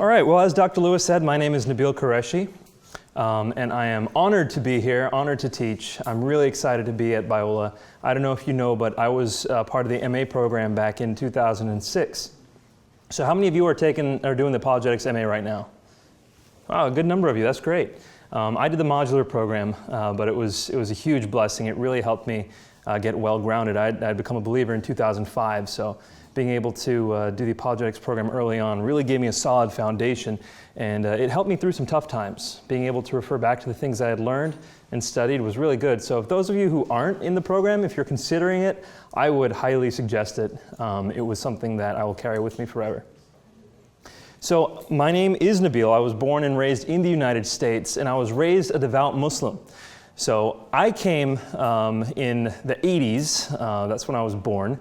All right, well, as Dr. Lewis said, my name is Nabeel Qureshi, and I am honored to be here, honored to teach. I'm really excited to be at Biola. I don't know if you know, but I was part of the MA program back in 2006. So how many of you are doing the Apologetics MA right now? Wow, a good number of you, that's great. I did the modular program, but it was a huge blessing. It really helped me get well-grounded. I'd become a believer in 2005, so being able to do the Apologetics program early on really gave me a solid foundation, and it helped me through some tough times. Being able to refer back to the things I had learned and studied was really good. So if those of you who aren't in the program, if you're considering it, I would highly suggest it. It was something that I will carry with me forever. So my name is Nabeel. I was born and raised in the United States, and I was raised a devout Muslim. So I came in the 80s. That's when I was born.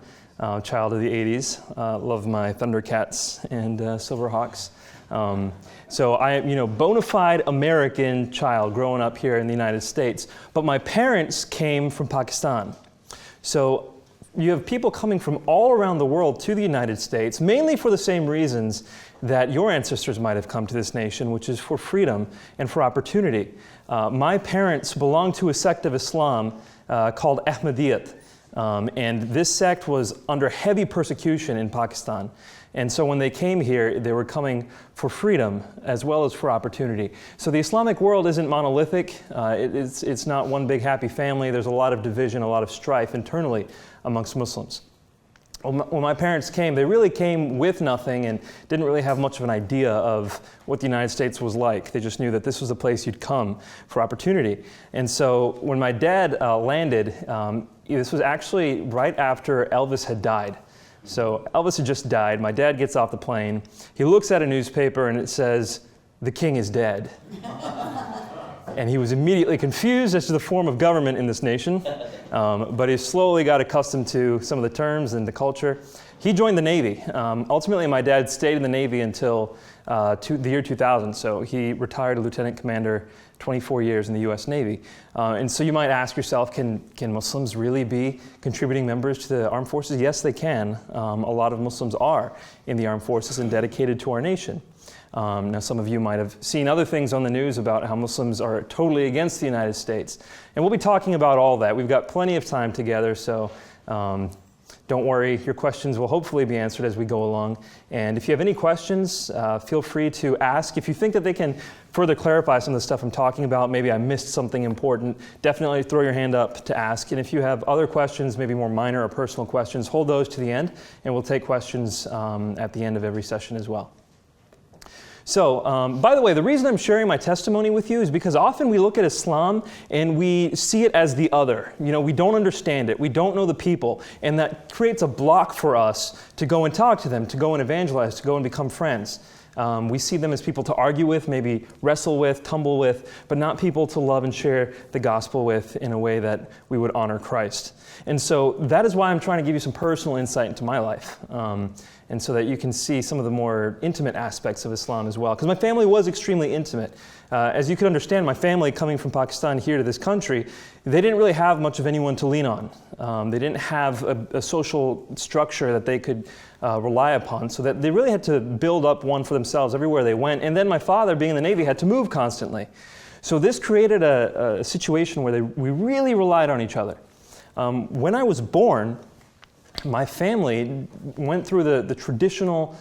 Child of the 80s, love my Thundercats and Silverhawks. So I, bona fide American child growing up here in the United States. But my parents came from Pakistan. So you have people coming from all around the world to the United States, mainly for the same reasons that your ancestors might have come to this nation, which is for freedom and for opportunity. My parents belonged to a sect of Islam called Ahmadiyyat. And this sect was under heavy persecution in Pakistan. And so when they came here, they were coming for freedom as well as for opportunity. So the Islamic world isn't monolithic. It's not one big happy family. There's a lot of division, a lot of strife internally amongst Muslims. When my parents came, they really came with nothing and didn't really have much of an idea of what the United States was like. They just knew that this was the place you'd come for opportunity. And so when my dad landed, this was actually right after Elvis had died. So Elvis had just died. My dad gets off the plane. He looks at a newspaper and it says, "The king is dead." And he was immediately confused as to the form of government in this nation, but he slowly got accustomed to some of the terms and the culture. He joined the Navy. Ultimately, my dad stayed in the Navy until the year 2000, so he retired a lieutenant commander, 24 years in the U.S. Navy. And so you might ask yourself, can Muslims really be contributing members to the armed forces? Yes, they can. A lot of Muslims are in the armed forces and dedicated to our nation. Now, some of you might have seen other things on the news about how Muslims are totally against the United States. And we'll be talking about all that. We've got plenty of time together, so don't worry. Your questions will hopefully be answered as we go along. And if you have any questions, feel free to ask. If you think that they can further clarify some of the stuff I'm talking about, maybe I missed something important, definitely throw your hand up to ask. And if you have other questions, maybe more minor or personal questions, hold those to the end, and we'll take questions at the end of every session as well. So, by the way, the reason I'm sharing my testimony with you is because often we look at Islam and we see it as the other. We don't understand it. We don't know the people. And that creates a block for us to go and talk to them, to go and evangelize, to go and become friends. We see them as people to argue with, maybe wrestle with, tumble with, but not people to love and share the gospel with in a way that we would honor Christ. And so that is why I'm trying to give you some personal insight into my life. And so that you can see some of the more intimate aspects of Islam as well. Because my family was extremely intimate. As you can understand, my family coming from Pakistan here to this country, they didn't really have much of anyone to lean on. They didn't have a social structure that they could rely upon, so that they really had to build up one for themselves everywhere they went. And then my father, being in the Navy, had to move constantly. So this created a situation where we really relied on each other. When I was born, my family went through the traditional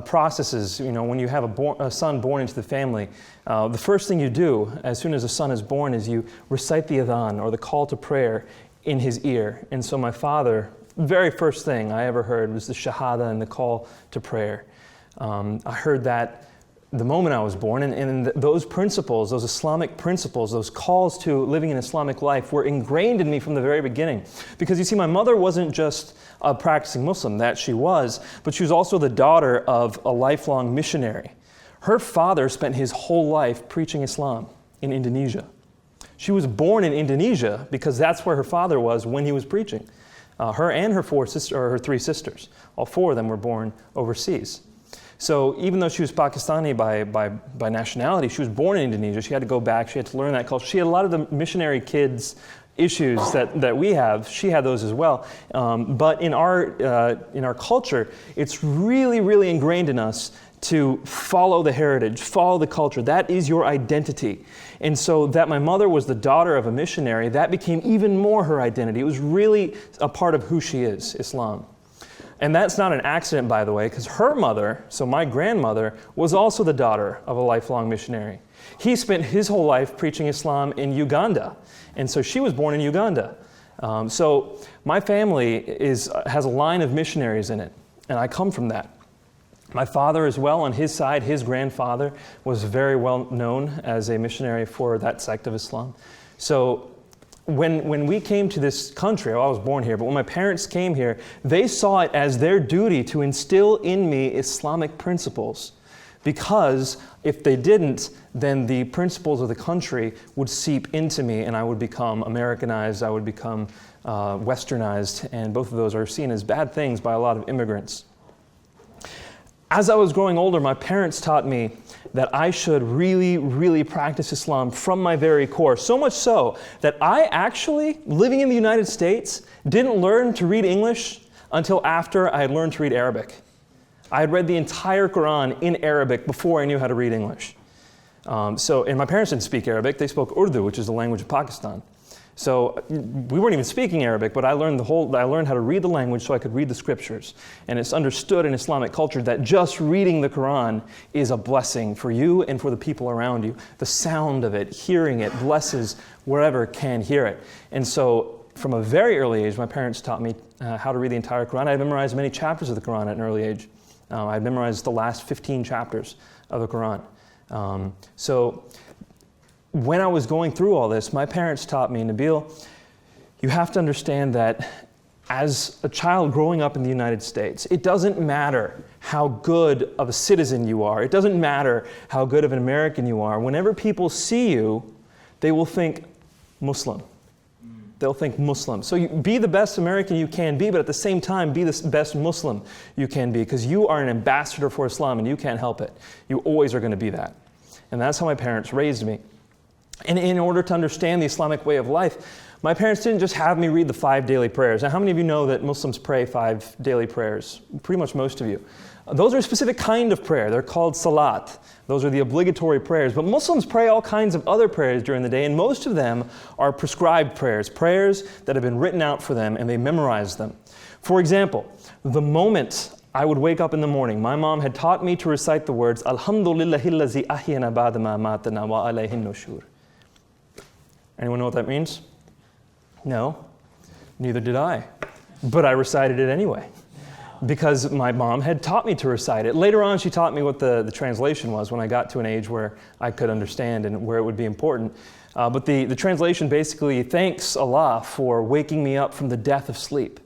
processes. When you have a son born into the family, the first thing you do as soon as a son is born is you recite the adhan, or the call to prayer, in his ear. And so my father, the very first thing I ever heard was the shahada and the call to prayer. I heard that the moment I was born, and those principles, those Islamic principles, those calls to living an Islamic life were ingrained in me from the very beginning. Because you see, my mother wasn't just a practicing Muslim, that she was, but she was also the daughter of a lifelong missionary. Her father spent his whole life preaching Islam in Indonesia. She was born in Indonesia because that's where her father was when he was preaching. Her and her her three sisters, all four of them were born overseas. So even though she was Pakistani by nationality, she was born in Indonesia. She had to go back. She had to learn that culture. She had a lot of the missionary kids issues that we have. She had those as well. But in our culture, it's really, really ingrained in us to follow the heritage, follow the culture. That is your identity. And so that my mother was the daughter of a missionary, that became even more her identity. It was really a part of who she is, Islam. And that's not an accident, by the way, because her mother, so my grandmother, was also the daughter of a lifelong missionary. He spent his whole life preaching Islam in Uganda, and so she was born in Uganda. So my family has a line of missionaries in it, and I come from that. My father as well, on his side, his grandfather was very well known as a missionary for that sect of Islam. So when we came to this country, I was born here, but when my parents came here, they saw it as their duty to instill in me Islamic principles. Because if they didn't, then the principles of the country would seep into me and I would become Americanized, I would become westernized, and both of those are seen as bad things by a lot of immigrants. As I was growing older, my parents taught me that I should really, really practice Islam from my very core. So much so that I actually, living in the United States, didn't learn to read English until after I had learned to read Arabic. I had read the entire Quran in Arabic before I knew how to read English. And my parents didn't speak Arabic, they spoke Urdu, which is the language of Pakistan. So we weren't even speaking Arabic, but I learned how to read the language so I could read the scriptures. And it's understood in Islamic culture that just reading the Quran is a blessing for you and for the people around you. The sound of it, hearing it, blesses wherever can hear it. And so from a very early age, my parents taught me how to read the entire Quran. I had memorized many chapters of the Quran at an early age. I had memorized the last 15 chapters of the Quran. So when I was going through all this, my parents taught me, Nabeel, you have to understand that as a child growing up in the United States, it doesn't matter how good of a citizen you are. It doesn't matter how good of an American you are. Whenever people see you, they will think Muslim. They'll think Muslim. So you be the best American you can be, but at the same time, be the best Muslim you can be, because you are an ambassador for Islam and you can't help it. You always are going to be that. And that's how my parents raised me. And in order to understand the Islamic way of life, my parents didn't just have me read the 5 daily prayers. Now, how many of you know that Muslims pray 5 daily prayers? Pretty much most of you. Those are a specific kind of prayer. They're called salat. Those are the obligatory prayers. But Muslims pray all kinds of other prayers during the day, and most of them are prescribed prayers, prayers that have been written out for them, and they memorize them. For example, the moment I would wake up in the morning, my mom had taught me to recite the words, Alhamdulillahillazi ahyana ba'da ma amatana wa alayhin nushur. Anyone know what that means? No, neither did I. But I recited it anyway, because my mom had taught me to recite it. Later on, she taught me what the translation was when I got to an age where I could understand and where it would be important. But the translation basically thanks Allah for waking me up from the death of sleep.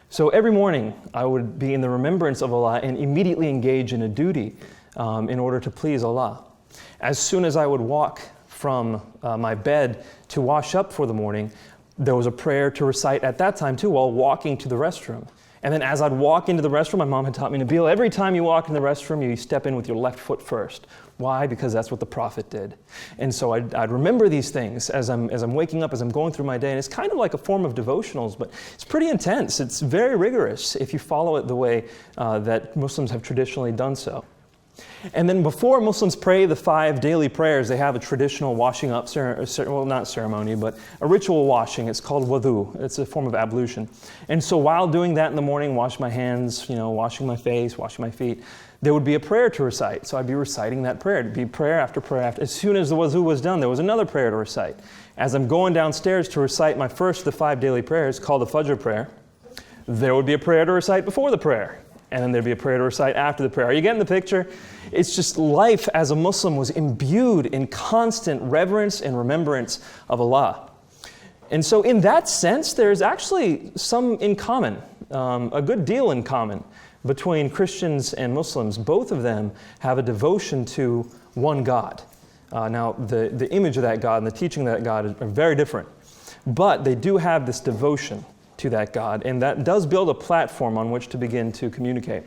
So every morning, I would be in the remembrance of Allah and immediately engage in a duty in order to please Allah. As soon as I would walk from my bed to wash up for the morning, there was a prayer to recite at that time too while walking to the restroom. And then as I'd walk into the restroom, my mom had taught me, Nabeel, every time you walk in the restroom, you step in with your left foot first. Why? Because that's what the Prophet did. And so I'd remember these things as I'm waking up, as I'm going through my day. And it's kind of like a form of devotionals, but it's pretty intense. It's very rigorous if you follow it the way that Muslims have traditionally done so. And then before Muslims pray the 5 daily prayers, they have a traditional washing up, well, not ceremony, but a ritual washing. It's called wudu. It's a form of ablution. And so while doing that in the morning, wash my hands, washing my face, washing my feet, there would be a prayer to recite. So I'd be reciting that prayer. It'd be prayer after prayer after. As soon as the wudu was done, there was another prayer to recite. As I'm going downstairs to recite my first of the 5 daily prayers, called the Fajr prayer, there would be a prayer to recite before the prayer. And then there'd be a prayer to recite after the prayer. Are you getting the picture? It's just life as a Muslim was imbued in constant reverence and remembrance of Allah. And so in that sense, there's actually some in common, a good deal in common between Christians and Muslims. Both of them have a devotion to one God. Now, the image of that God and the teaching of that God are very different. But they do have this devotion to that God, and that does build a platform on which to begin to communicate.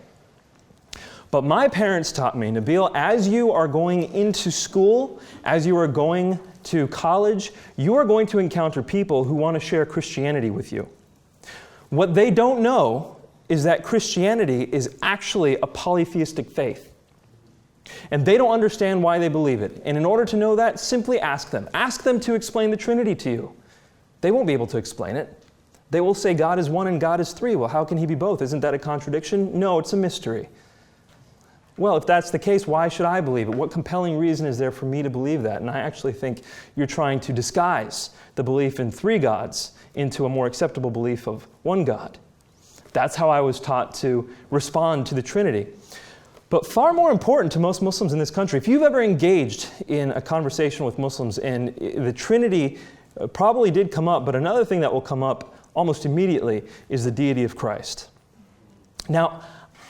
But my parents taught me, Nabeel, as you are going into school, as you are going to college, you are going to encounter people who want to share Christianity with you. What they don't know is that Christianity is actually a polytheistic faith. And they don't understand why they believe it. And in order to know that, simply ask them. Ask them to explain the Trinity to you. They won't be able to explain it. They will say God is one and God is three. Well, how can he be both? Isn't that a contradiction? No, it's a mystery. Well, if that's the case, why should I believe it? What compelling reason is there for me to believe that? And I actually think you're trying to disguise the belief in three gods into a more acceptable belief of one God. That's how I was taught to respond to the Trinity. But far more important to most Muslims in this country, if you've ever engaged in a conversation with Muslims and the Trinity probably did come up, but another thing that will come up almost immediately is the deity of Christ. Now,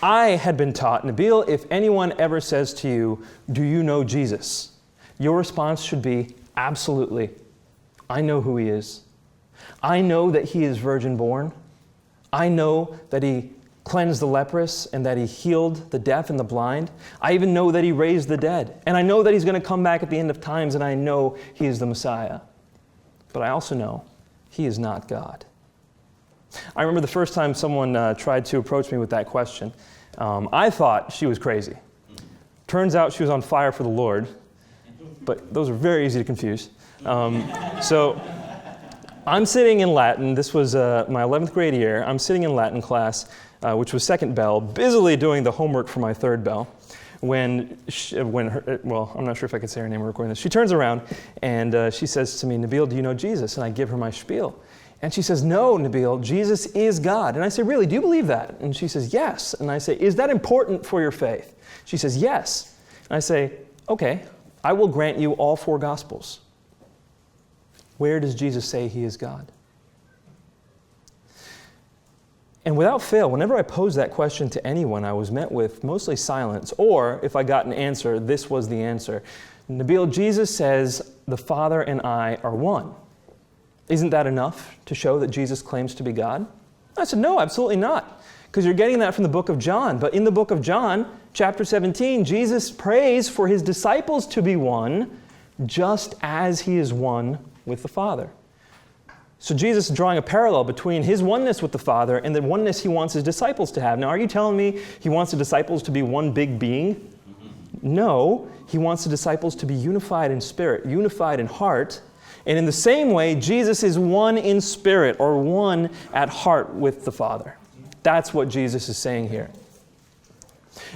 I had been taught, Nabeel, if anyone ever says to you, do you know Jesus? Your response should be, absolutely. I know who he is. I know that he is virgin born. I know that he cleansed the leprous and that he healed the deaf and the blind. I even know that he raised the dead. And I know that he's going to come back at the end of times, and I know he is the Messiah. But I also know he is not God. I remember the first time someone tried to approach me with that question. I thought she was crazy. Turns out she was on fire for the Lord, but those are very easy to confuse. So I'm sitting in Latin. This was my 11th grade year. I'm sitting in Latin class, which was second bell, busily doing the homework for my third bell. When I'm not sure if I could say her name or recording this. She turns around and she says to me, Nabeel, do you know Jesus? And I give her my spiel. And she says, no, Nabeel, Jesus is God. And I say, really, do you believe that? And she says, yes. And I say, is that important for your faith? She says, yes. And I say, okay, I will grant you all four Gospels. Where does Jesus say he is God? And without fail, whenever I posed that question to anyone, I was met with mostly silence, or if I got an answer, this was the answer. Nabeel, Jesus says, the Father and I are one. Isn't that enough to show that Jesus claims to be God? I said, no, absolutely not. Because you're getting that from the book of John. But in the book of John, chapter 17, Jesus prays for his disciples to be one, just as he is one with the Father. So Jesus is drawing a parallel between his oneness with the Father and the oneness he wants his disciples to have. Now, are you telling me he wants the disciples to be one big being? No, he wants the disciples to be unified in spirit, unified in heart. And in the same way, Jesus is one in spirit, or one at heart with the Father. That's what Jesus is saying here.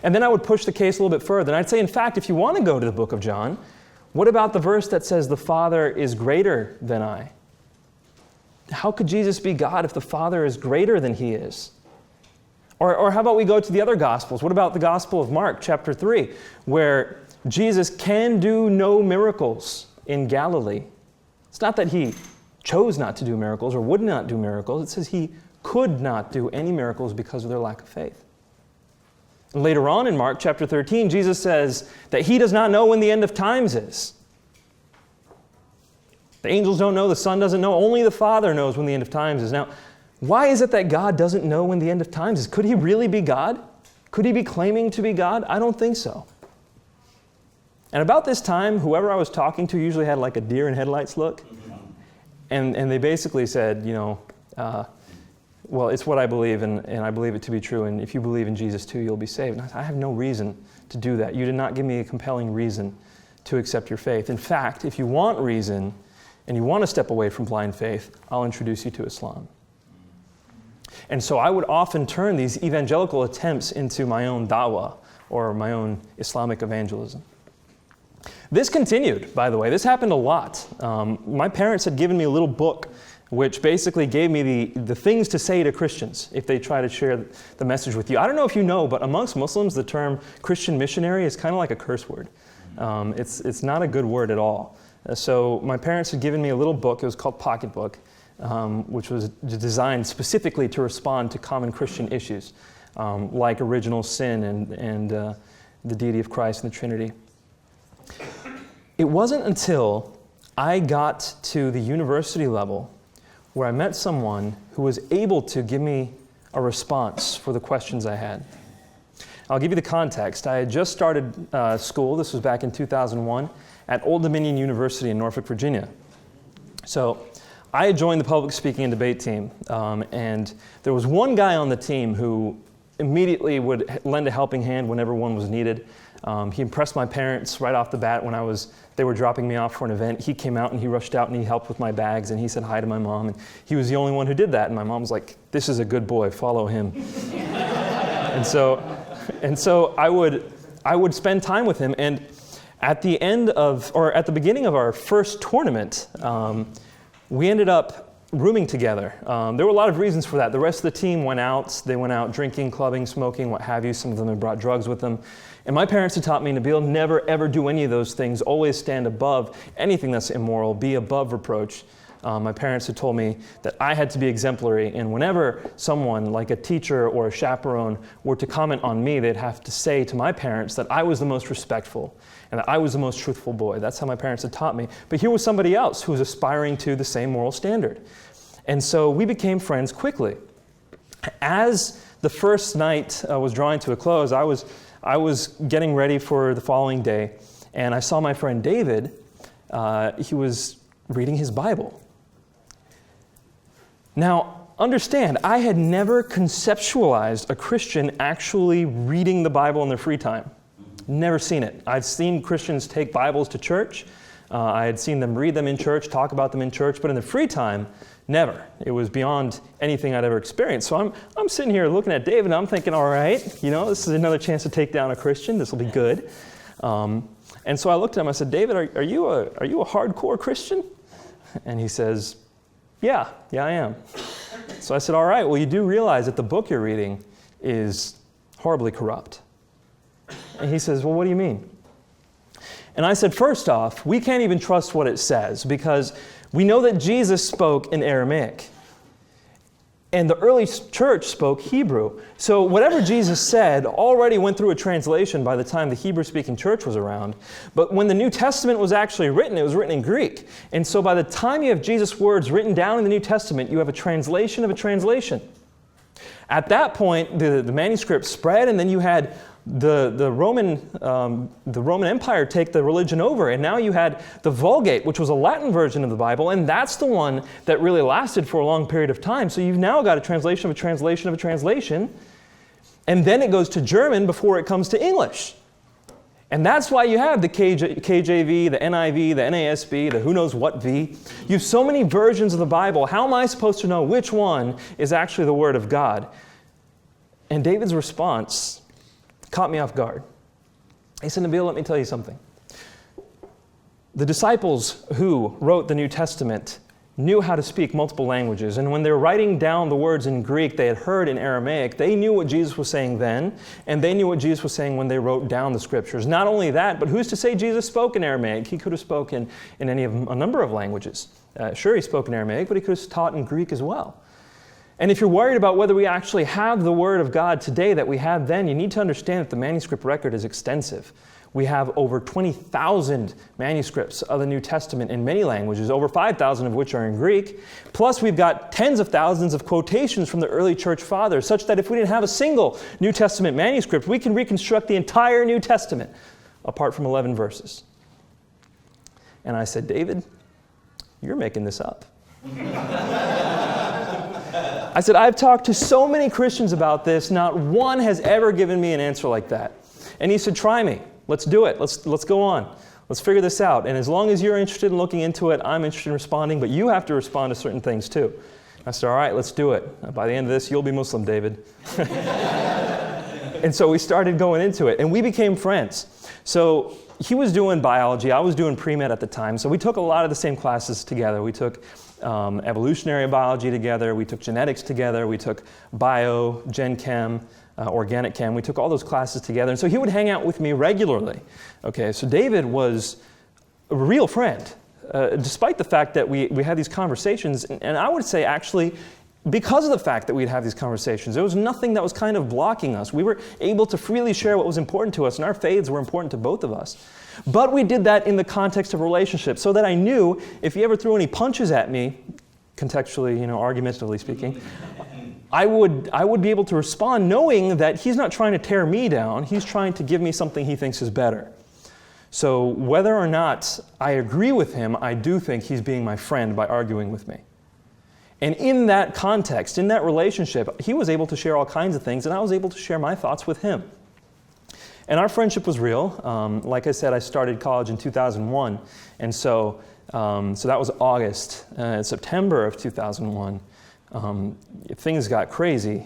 And then I would push the case a little bit further. And I'd say, in fact, if you want to go to the book of John, what about the verse that says the Father is greater than I? How could Jesus be God if the Father is greater than he is? Or how about we go to the other Gospels? What about the Gospel of Mark, chapter 3, where Jesus can do no miracles in Galilee? It's not that he chose not to do miracles or would not do miracles. It says he could not do any miracles because of their lack of faith. And later on in Mark chapter 13, Jesus says that he does not know when the end of times is. The angels don't know, the Son doesn't know, only the Father knows when the end of times is. Now, why is it that God doesn't know when the end of times is? Could he really be God? Could he be claiming to be God? I don't think so. And about this time, whoever I was talking to usually had like a deer in headlights look. And they basically said, well, it's what I believe, and I believe it to be true, and if you believe in Jesus too, you'll be saved. And I said, I have no reason to do that. You did not give me a compelling reason to accept your faith. In fact, if you want reason, and you want to step away from blind faith, I'll introduce you to Islam. And so I would often turn these evangelical attempts into my own da'wah, or my own Islamic evangelism. This continued, by the way. This happened a lot. My parents had given me a little book which basically gave me the things to say to Christians if they try to share the message with you. I don't know if you know, but amongst Muslims, the term Christian missionary is kind of like a curse word. It's not a good word at all. So my parents had given me a little book. It was called Pocketbook, which was designed specifically to respond to common Christian issues, like original sin and the deity of Christ and the Trinity. It wasn't until I got to the university level where I met someone who was able to give me a response for the questions I had. I'll give you the context. I had just started school. This was back in 2001 at Old Dominion University in Norfolk, Virginia. So I had joined the public speaking and debate team, and there was one guy on the team who immediately would lend a helping hand whenever one was needed. He impressed my parents right off the bat when they were dropping me off for an event. He came out and he rushed out and he helped with my bags and he said hi to my mom, and he was the only one who did that. And my mom was like, "This is a good boy, follow him." and so I would spend time with him, and at the beginning of our first tournament, we ended up rooming together. There were a lot of reasons for that. The rest of the team went out. They went out drinking, clubbing, smoking, what have you. Some of them had brought drugs with them. And my parents had taught me, Nabeel, never ever do any of those things. Always stand above anything that's immoral. Be above reproach. My parents had told me that I had to be exemplary, and whenever someone, like a teacher or a chaperone, were to comment on me, they'd have to say to my parents that I was the most respectful and that I was the most truthful boy. That's how my parents had taught me. But here was somebody else who was aspiring to the same moral standard. And so we became friends quickly. As the first night was drawing to a close, I was getting ready for the following day, and I saw my friend David. He was reading his Bible. Now, understand, I had never conceptualized a Christian actually reading the Bible in their free time. Never seen it. I've seen Christians take Bibles to church. I had seen them read them in church, talk about them in church, but in the free time, never. It was beyond anything I'd ever experienced. So I'm sitting here looking at David, and I'm thinking, all right, this is another chance to take down a Christian. This will be good. And so I looked at him. I said, "David, are you a hardcore Christian?" And he says, Yeah, I am. So I said, "All right, well, you do realize that the book you're reading is horribly corrupt." And he says, "Well, what do you mean?" And I said, "First off, we can't even trust what it says because we know that Jesus spoke in Aramaic. And the early church spoke Hebrew. So whatever Jesus said already went through a translation by the time the Hebrew-speaking church was around. But when the New Testament was actually written, it was written in Greek. And so by the time you have Jesus' words written down in the New Testament, you have a translation of a translation. At that point, the manuscript spread, and then you had the Roman Empire take the religion over, and now you had the Vulgate, which was a Latin version of the Bible, and that's the one that really lasted for a long period of time. So you've now got a translation of a translation of a translation, and then it goes to German before it comes to English. And that's why you have the KJV, the NIV, the NASB, the who knows what V. You have so many versions of the Bible. How am I supposed to know which one is actually the Word of God? And David's response caught me off guard. He said, "Nabeel, let me tell you something. The disciples who wrote the New Testament knew how to speak multiple languages, and when they were writing down the words in Greek they had heard in Aramaic, they knew what Jesus was saying then, and they knew what Jesus was saying when they wrote down the Scriptures. Not only that, but who's to say Jesus spoke in Aramaic? He could have spoken in a number of languages. Sure, he spoke in Aramaic, but he could have taught in Greek as well. And if you're worried about whether we actually have the Word of God today that we had then, you need to understand that the manuscript record is extensive. We have over 20,000 manuscripts of the New Testament in many languages, over 5,000 of which are in Greek. Plus, we've got tens of thousands of quotations from the early church fathers, such that if we didn't have a single New Testament manuscript, we can reconstruct the entire New Testament, apart from 11 verses." And I said, "David, you're making this up." I said, "I've talked to so many Christians about this, not one has ever given me an answer like that." And he said, "Try me. Let's do it. Let's go on. Let's figure this out. And as long as you're interested in looking into it, I'm interested in responding, but you have to respond to certain things too." I said, "All right, let's do it. By the end of this, you'll be Muslim, David." And so we started going into it, and we became friends. So he was doing biology, I was doing pre-med at the time, so we took a lot of the same classes together. We took evolutionary biology together, we took genetics together, we took bio, gen chem, organic chem. We took all those classes together, and so he would hang out with me regularly. Okay, so David was a real friend, despite the fact that we had these conversations, and I would say actually because of the fact that we'd have these conversations, there was nothing that was kind of blocking us. We were able to freely share what was important to us, and our faiths were important to both of us. But we did that in the context of relationships, so that I knew if he ever threw any punches at me, contextually, argumentatively speaking, I would be able to respond knowing that he's not trying to tear me down, he's trying to give me something he thinks is better. So whether or not I agree with him, I do think he's being my friend by arguing with me. And in that context, in that relationship, he was able to share all kinds of things, and I was able to share my thoughts with him. And our friendship was real. Like I said, I started college in 2001, and so that was August. September of 2001, things got crazy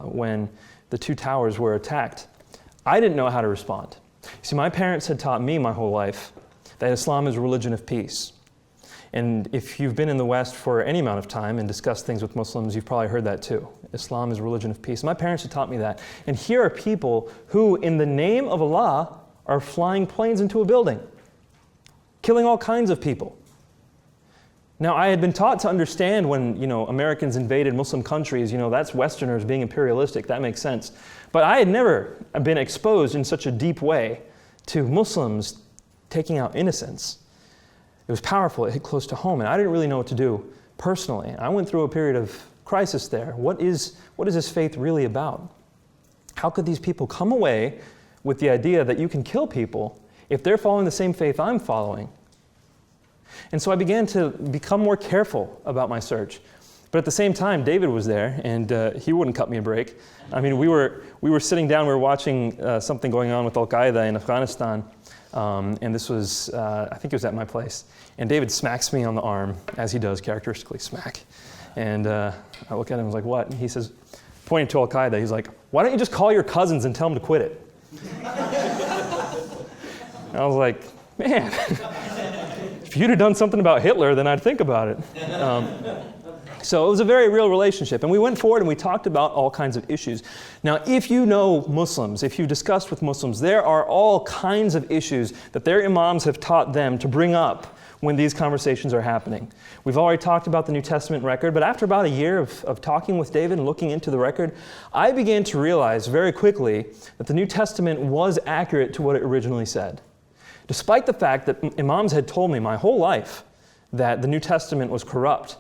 when the two towers were attacked. I didn't know how to respond. See, my parents had taught me my whole life that Islam is a religion of peace. And if you've been in the West for any amount of time and discussed things with Muslims, you've probably heard that too. Islam is a religion of peace. My parents had taught me that. And here are people who, in the name of Allah, are flying planes into a building, killing all kinds of people. Now, I had been taught to understand when, Americans invaded Muslim countries, that's Westerners being imperialistic, that makes sense. But I had never been exposed in such a deep way to Muslims taking out innocents. It was powerful, it hit close to home, and I didn't really know what to do personally. I went through a period of crisis there. What is this faith really about? How could these people come away with the idea that you can kill people if they're following the same faith I'm following? And so I began to become more careful about my search. But at the same time, David was there, and he wouldn't cut me a break. I mean, we were sitting down, we were watching something going on with Al-Qaeda in Afghanistan, and this was, I think it was at my place. And David smacks me on the arm, as he does, characteristically smack. And I look at him and was like, what? And he says, pointing to Al-Qaeda, he's like, why don't you just call your cousins and tell them to quit it? And I was like, man, if you'd have done something about Hitler, then I'd think about it. So it was a very real relationship. And we went forward and we talked about all kinds of issues. Now, if you know Muslims, if you've discussed with Muslims, there are all kinds of issues that their imams have taught them to bring up when these conversations are happening. We've already talked about the New Testament record, but after about a year of talking with David and looking into the record, I began to realize very quickly that the New Testament was accurate to what it originally said. Despite the fact that imams had told me my whole life that the New Testament was corrupt,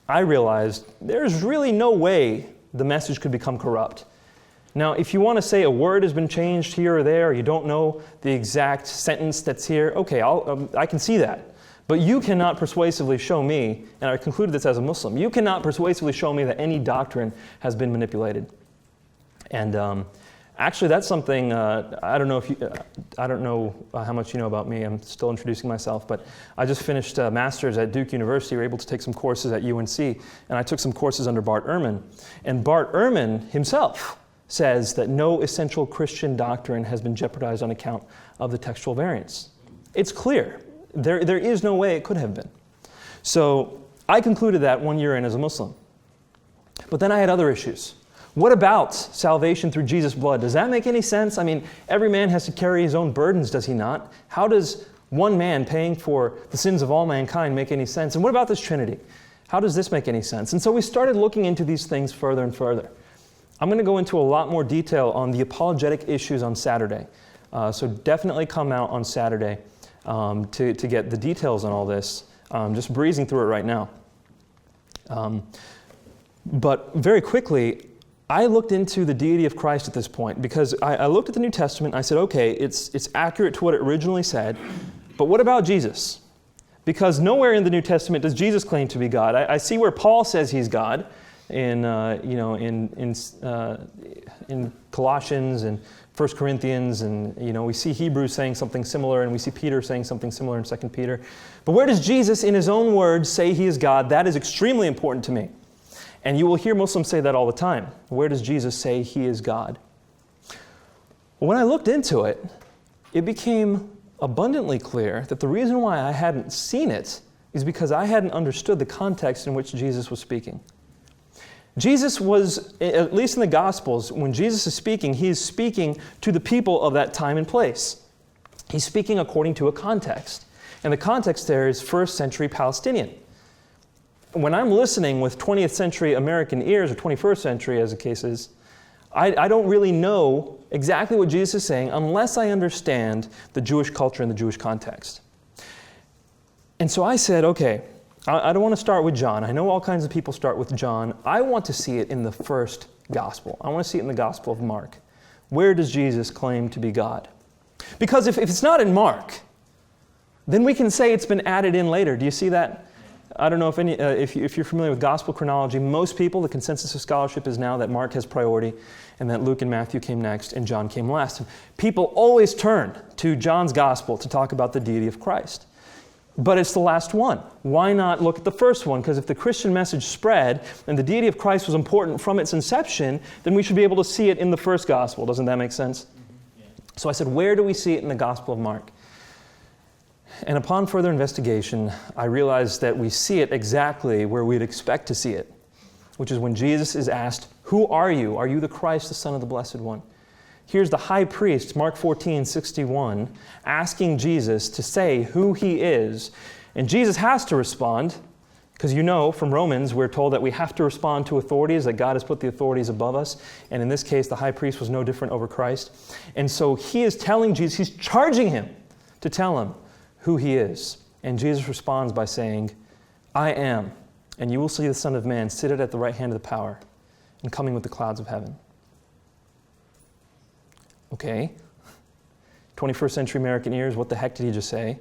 I realized there's really no way the message could become corrupt. Now, if you want to say a word has been changed here or there, or you don't know the exact sentence that's here, okay, I can see that. But you cannot persuasively show me, and I concluded this as a Muslim, you cannot persuasively show me that any doctrine has been manipulated. And actually, that's something, I don't know how much you know about me. I'm still introducing myself, but I just finished a master's at Duke University. We were able to take some courses at UNC, and I took some courses under Bart Ehrman. And Bart Ehrman himself says that no essential Christian doctrine has been jeopardized on account of the textual variants. It's clear. There is no way it could have been. So I concluded that 1 year in as a Muslim. But then I had other issues. What about salvation through Jesus' blood? Does that make any sense? I mean, every man has to carry his own burdens, does he not? How does one man paying for the sins of all mankind make any sense? And what about this Trinity? How does this make any sense? And so we started looking into these things further and further. I'm going to go into a lot more detail on the apologetic issues on Saturday. So definitely come out on Saturday to get the details on all this. Just breezing through it right now. But very quickly, I looked into the deity of Christ at this point because I looked at the New Testament and I said, okay, it's accurate to what it originally said, but what about Jesus? Because nowhere in the New Testament does Jesus claim to be God. I see where Paul says he's God in Colossians and 1 Corinthians, and we see Hebrews saying something similar, and we see Peter saying something similar in 2 Peter. But where does Jesus, in his own words, say he is God? That is extremely important to me. And you will hear Muslims say that all the time. Where does Jesus say he is God? When I looked into it, it became abundantly clear that the reason why I hadn't seen it is because I hadn't understood the context in which Jesus was speaking. Jesus was, at least in the Gospels, when Jesus is speaking, he is speaking to the people of that time and place. He's speaking according to a context. And the context there is first century Palestinian. When I'm listening with 20th century American ears, or 21st century as the case is, I don't really know exactly what Jesus is saying unless I understand the Jewish culture and the Jewish context. And so I said, okay, I don't want to start with John. I know all kinds of people start with John. I want to see it in the first gospel. I want to see it in the Gospel of Mark. Where does Jesus claim to be God? Because if it's not in Mark, then we can say it's been added in later. Do you see that? I don't know if you're familiar with gospel chronology. Most people, the consensus of scholarship is now that Mark has priority and that Luke and Matthew came next and John came last. People always turn to John's gospel to talk about the deity of Christ. But it's the last one. Why not look at the first one? Because if the Christian message spread and the deity of Christ was important from its inception, then we should be able to see it in the first gospel. Doesn't that make sense? Mm-hmm. Yeah. So I said, where do we see it in the Gospel of Mark? And upon further investigation, I realized that we see it exactly where we'd expect to see it, which is when Jesus is asked, "Who are you? Are you the Christ, the Son of the Blessed One?" Here's the high priest, Mark 14:61, asking Jesus to say who he is. And Jesus has to respond, because you know from Romans we're told that we have to respond to authorities, that God has put the authorities above us. And in this case, the high priest was no different over Christ. And so he is telling Jesus, he's charging him to tell him who he is. And Jesus responds by saying, "I am, and you will see the Son of Man seated at the right hand of the power and coming with the clouds of heaven." Okay, 21st century American ears, what the heck did he just say?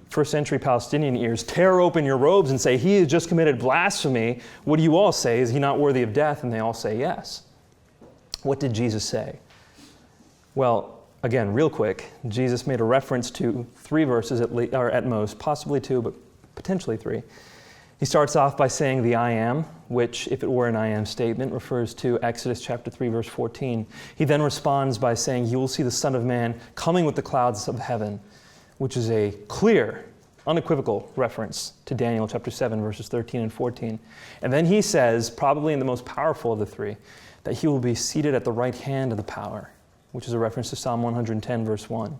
First century Palestinian ears, tear open your robes and say, "He has just committed blasphemy. What do you all say? Is he not worthy of death?" And they all say yes. What did Jesus say? Well, again, real quick, Jesus made a reference to 3 verses at most, possibly 2, but potentially 3. He starts off by saying the "I am," which, if it were an "I am" statement, refers to Exodus chapter 3, verse 14. He then responds by saying, "You will see the Son of Man coming with the clouds of heaven," which is a clear, unequivocal reference to Daniel chapter 7, verses 13 and 14. And then he says, probably in the most powerful of the 3, that he will be seated at the right hand of the power, which is a reference to Psalm 110, verse 1.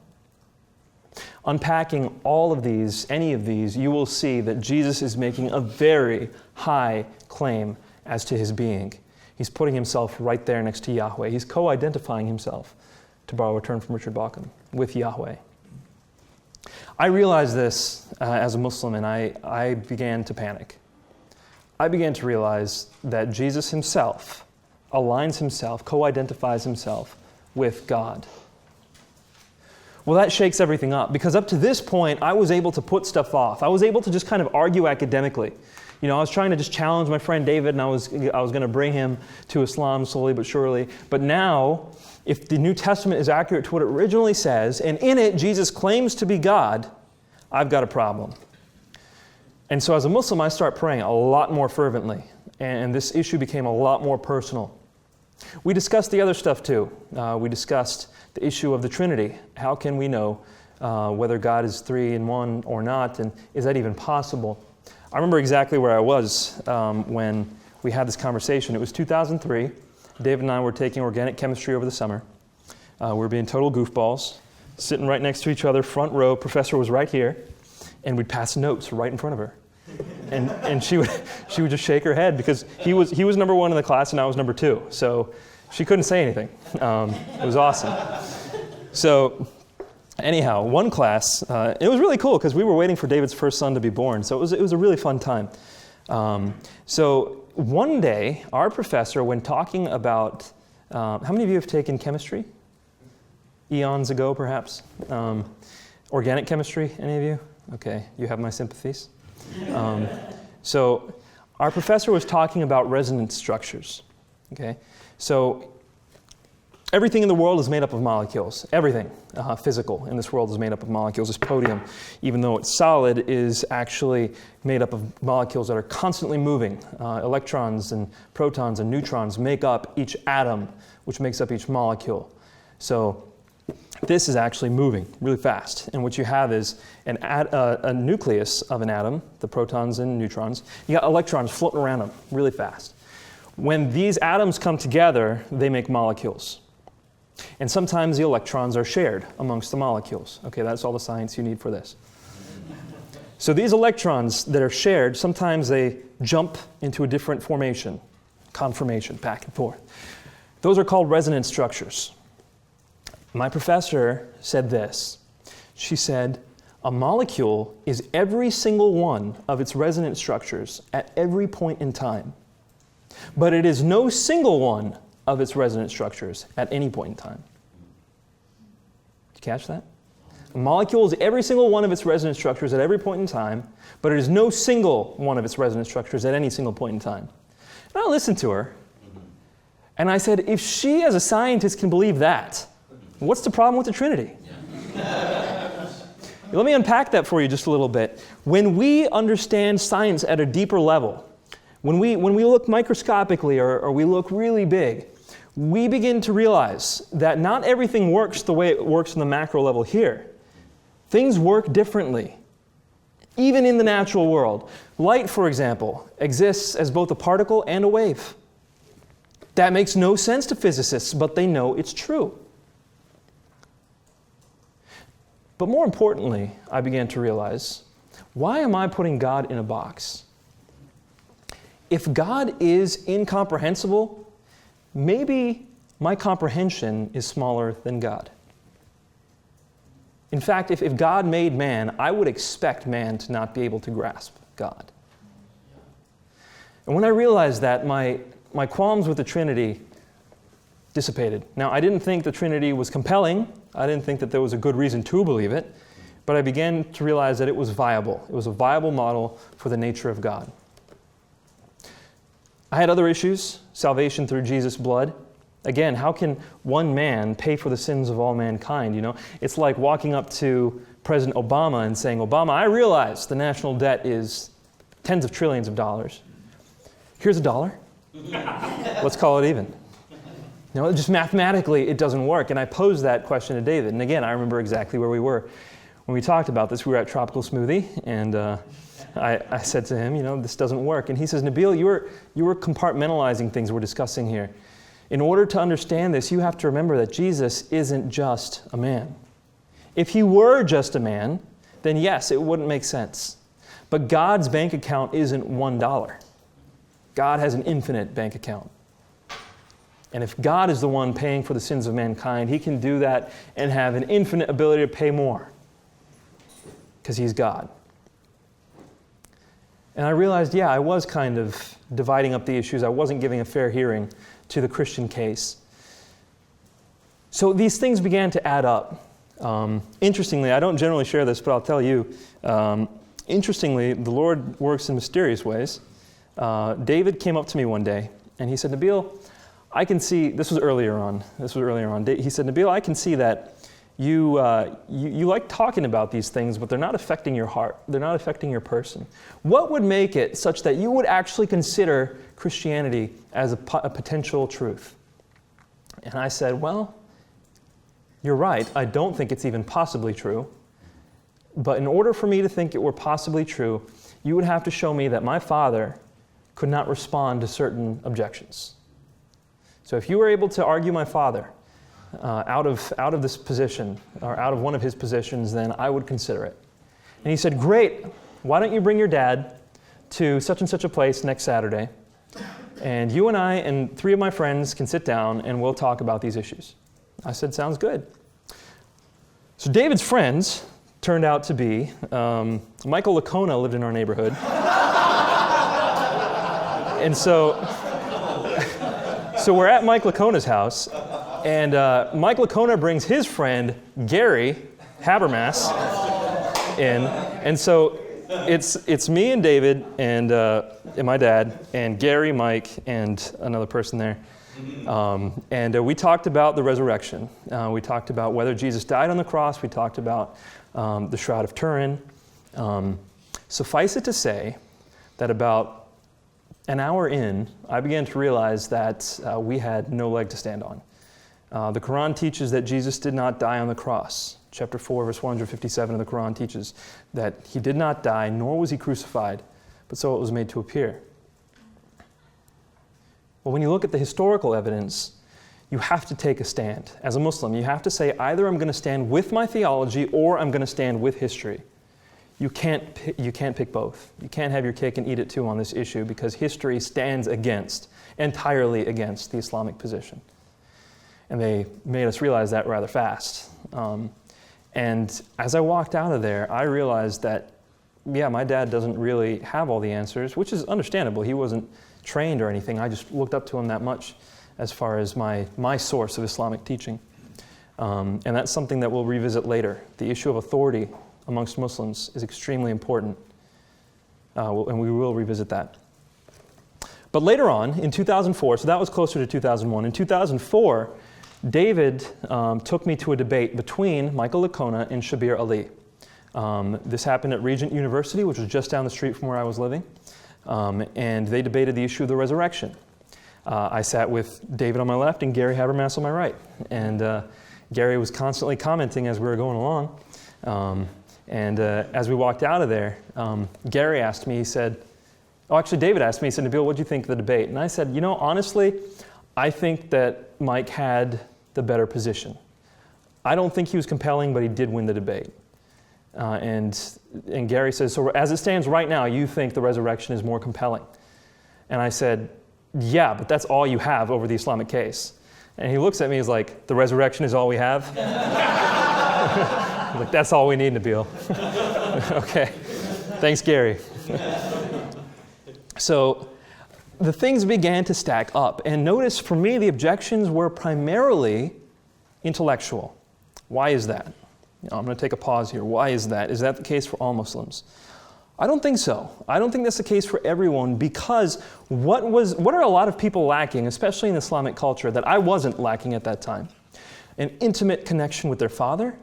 Unpacking all of these, any of these, you will see that Jesus is making a very high claim as to his being. He's putting himself right there next to Yahweh. He's co-identifying himself, to borrow a term from Richard Bauckham, with Yahweh. I realized this as a Muslim, and I began to panic. I began to realize that Jesus himself aligns himself, co-identifies himself with God. Well, that shakes everything up, because up to this point, I was able to put stuff off. I was able to just kind of argue academically. You know, I was trying to just challenge my friend David, and I was going to bring him to Islam slowly but surely. But now, if the New Testament is accurate to what it originally says, and in it Jesus claims to be God, I've got a problem. And so as a Muslim, I start praying a lot more fervently, and this issue became a lot more personal. We discussed the other stuff too. We discussed the issue of the Trinity. How can we know whether God is 3 in 1 or not, and is that even possible? I remember exactly where I was when we had this conversation. It was 2003. David and I were taking organic chemistry over the summer. We were being total goofballs, sitting right next to each other, front row. Professor was right here, and we'd pass notes right in front of her. And she would just shake her head, because he was number 1 in the class and I was number 2. So she couldn't say anything. It was awesome. So anyhow, one class, it was really cool because we were waiting for David's first son to be born. So it was a really fun time. So one day, our professor, when talking about, how many of you have taken chemistry? Eons ago, perhaps? Organic chemistry, any of you? Okay, you have my sympathies. So our professor was talking about resonance structures. Okay, so everything in the world is made up of molecules. Everything physical in this world is made up of molecules. This podium, even though it's solid, is actually made up of molecules that are constantly moving. Electrons and protons and neutrons make up each atom, which makes up each molecule. So this is actually moving really fast. And what you have is a nucleus of an atom, the protons and neutrons. You got electrons floating around them really fast. When these atoms come together, they make molecules. And sometimes the electrons are shared amongst the molecules. Okay, that's all the science you need for this. So these electrons that are shared, sometimes they jump into a different formation, conformation, back and forth. Those are called resonance structures. My professor said this. She said, A molecule is every single one of its resonant structures at every point in time. But it is no single one of its resonant structures at any point in time. Did you catch that? A molecule is every single one of its resonant structures at every point in time, but it is no single one of its resonant structures at any single point in time. And I listened to her, and I said, if she as a scientist can believe that, what's the problem with the Trinity? Let me unpack that for you just a little bit. When we understand science at a deeper level, when we look microscopically or we look really big, we begin to realize that not everything works the way it works in the macro level here. Things work differently, even in the natural world. Light, for example, exists as both a particle and a wave. That makes no sense to physicists, but they know it's true. But more importantly, I began to realize, why am I putting God in a box? If God is incomprehensible, maybe my comprehension is smaller than God. In fact, if God made man, I would expect man to not be able to grasp God. And when I realized that, my qualms with the Trinity dissipated. Now, I didn't think the Trinity was compelling. I didn't think that there was a good reason to believe it. But I began to realize that it was viable. It was a viable model for the nature of God. I had other issues. Salvation through Jesus' blood. Again, how can one man pay for the sins of all mankind? You know, it's like walking up to President Obama and saying, Obama, I realize the national debt is tens of trillions of dollars. Here's $1. Let's call it even. You know, just mathematically, it doesn't work. And I posed that question to David. And again, I remember exactly where we were. When we talked about this, we were at Tropical Smoothie, and I said to him, you know, this doesn't work. And he says, Nabeel, you were compartmentalizing things we're discussing here. In order to understand this, you have to remember that Jesus isn't just a man. If he were just a man, then yes, it wouldn't make sense. But God's bank account isn't $1. God has an infinite bank account. And if God is the one paying for the sins of mankind, he can do that and have an infinite ability to pay more. Because he's God. And I realized, yeah, I was kind of dividing up the issues. I wasn't giving a fair hearing to the Christian case. So these things began to add up. Interestingly, I don't generally share this, but I'll tell you. Interestingly, the Lord works in mysterious ways. David came up to me one day, and he said, Nabeel, I can see, this was earlier on. He said, Nabeel, I can see that you like talking about these things, but they're not affecting your heart. They're not affecting your person. What would make it such that you would actually consider Christianity as a potential truth? And I said, well, you're right. I don't think it's even possibly true. But in order for me to think it were possibly true, you would have to show me that my father could not respond to certain objections. So if you were able to argue my father out of this position, or out of one of his positions, then I would consider it. And he said, great, why don't you bring your dad to such and such a place next Saturday, and you and I and 3 of my friends can sit down and we'll talk about these issues. I said, sounds good. So David's friends turned out to be, Michael Lacona lived in our neighborhood. And so we're at Mike Lacona's house, and Mike Lacona brings his friend, Gary Habermas, in. And so it's me and David and my dad and Gary, Mike, and another person there. And we talked about the resurrection. We talked about whether Jesus died on the cross. We talked about the Shroud of Turin. Suffice it to say that about an hour in, I began to realize that we had no leg to stand on. The Quran teaches that Jesus did not die on the cross. Chapter 4, verse 157 of the Quran teaches that he did not die, nor was he crucified, but so it was made to appear. Well, when you look at the historical evidence, you have to take a stand. As a Muslim, you have to say, either I'm going to stand with my theology or I'm going to stand with history. You can't pick both. You can't have your cake and eat it too on this issue, because history stands entirely against the Islamic position. And they made us realize that rather fast. And as I walked out of there, I realized that, yeah, my dad doesn't really have all the answers, which is understandable. He wasn't trained or anything. I just looked up to him that much as far as my source of Islamic teaching. And that's something that we'll revisit later. The issue of authority amongst Muslims is extremely important, and we will revisit that. But later on, in 2004, so that was closer to 2001, in 2004, David took me to a debate between Michael Licona and Shabir Ali. This happened at Regent University, which was just down the street from where I was living, and they debated the issue of the resurrection. I sat with David on my left and Gary Habermas on my right, and Gary was constantly commenting as we were going along, and as we walked out of there, Gary asked me, he said, David asked me, he said, Nabeel, what do you think of the debate? And I said, honestly, I think that Mike had the better position. I don't think he was compelling, but he did win the debate. And Gary says, so as it stands right now, you think the resurrection is more compelling? And I said, yeah, but that's all you have over the Islamic case. And he looks at me, he's like, the resurrection is all we have? I'm like, that's all we need, Nabeel. Okay, thanks, Gary. So the things began to stack up. And notice, for me, the objections were primarily intellectual. Why is that? I'm going to take a pause here. Why is that? Is that the case for all Muslims? I don't think so. I don't think that's the case for everyone, because what are a lot of people lacking, especially in Islamic culture, that I wasn't lacking at that time? An intimate connection with their father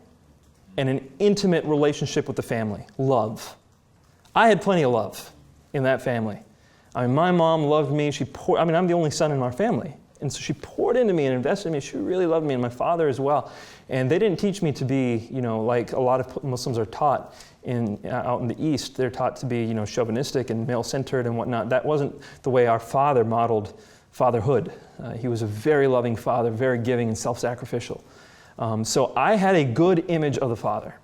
and an intimate relationship with the family. Love. I had plenty of love in that family. My mom loved me. I'm the only son in our family. And so she poured into me and invested in me. She really loved me, and my father as well. And they didn't teach me to be, like a lot of Muslims are taught out in the East. They're taught to be, chauvinistic and male-centered and whatnot. That wasn't the way our father modeled fatherhood. He was a very loving father, very giving and self-sacrificial. So I had a good image of the father.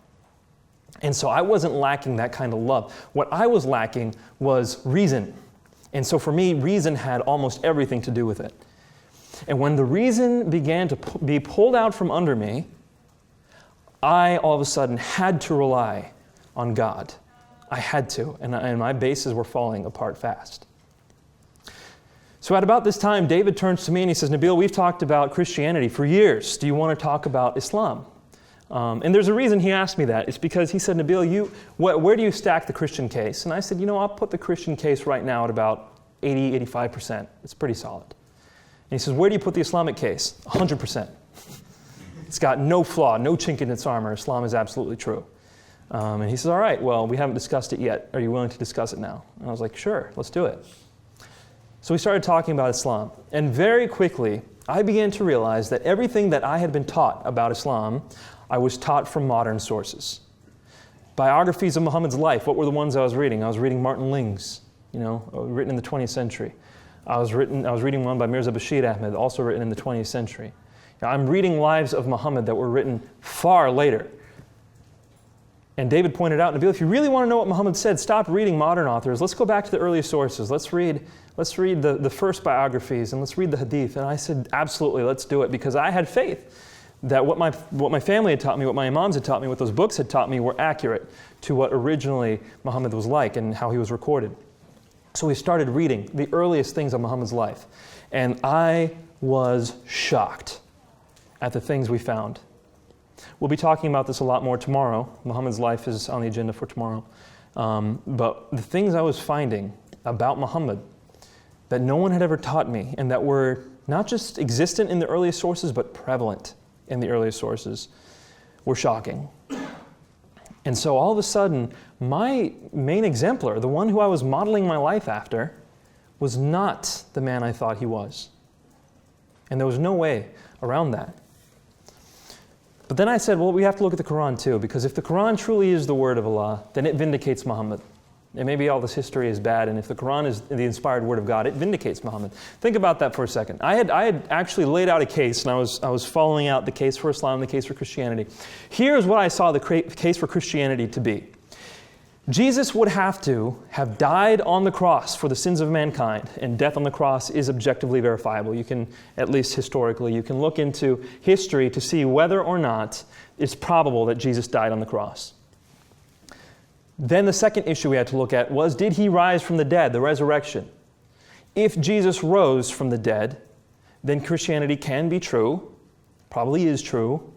And so I wasn't lacking that kind of love. What I was lacking was reason. And so for me, reason had almost everything to do with it. And when the reason began to be pulled out from under me, I all of a sudden had to rely on God. I had to, and my bases were falling apart fast. So at about this time, David turns to me and he says, Nabeel, we've talked about Christianity for years. Do you want to talk about Islam? And there's a reason he asked me that. It's because he said, Nabeel, where do you stack the Christian case? And I said, I'll put the Christian case right now at about 80, 85%. It's pretty solid. And he says, where do you put the Islamic case? 100%. It's got no flaw, no chink in its armor. Islam is absolutely true. And he says, all right, well, we haven't discussed it yet. Are you willing to discuss it now? And I was like, sure, let's do it. So we started talking about Islam. And very quickly, I began to realize that everything that I had been taught about Islam, I was taught from modern sources. Biographies of Muhammad's life, what were the ones I was reading? I was reading Martin Ling's, written in the 20th century. I was reading one by Mirza Bashir Ahmed, also written in the 20th century. I'm reading lives of Muhammad that were written far later. And David pointed out, Nabeel, if you really want to know what Muhammad said, stop reading modern authors. Let's go back to the earliest sources. Let's read the first biographies, and let's read the hadith. And I said, absolutely, let's do it, because I had faith that what my family had taught me, what my imams had taught me, what those books had taught me were accurate to what originally Muhammad was like and how he was recorded. So we started reading the earliest things of Muhammad's life. And I was shocked at the things we found. We'll be talking about this a lot more tomorrow. Muhammad's life is on the agenda for tomorrow. But the things I was finding about Muhammad that no one had ever taught me, and that were not just existent in the earliest sources, but prevalent in the earliest sources, were shocking. And so all of a sudden, my main exemplar, the one who I was modeling my life after, was not the man I thought he was. And there was no way around that. But then I said, well, we have to look at the Quran too, because if the Quran truly is the word of Allah, then it vindicates Muhammad. And maybe all this history is bad, and if the Quran is the inspired word of God, it vindicates Muhammad. Think about that for a second. I had actually laid out a case, and I was following out the case for Islam, the case for Christianity. Here's what I saw the case for Christianity to be. Jesus would have to have died on the cross for the sins of mankind, and death on the cross is objectively verifiable. You can, at least historically, you can look into history to see whether or not it's probable that Jesus died on the cross. Then the second issue we had to look at was, did he rise from the dead, the resurrection? If Jesus rose from the dead, then Christianity can be true, probably is true,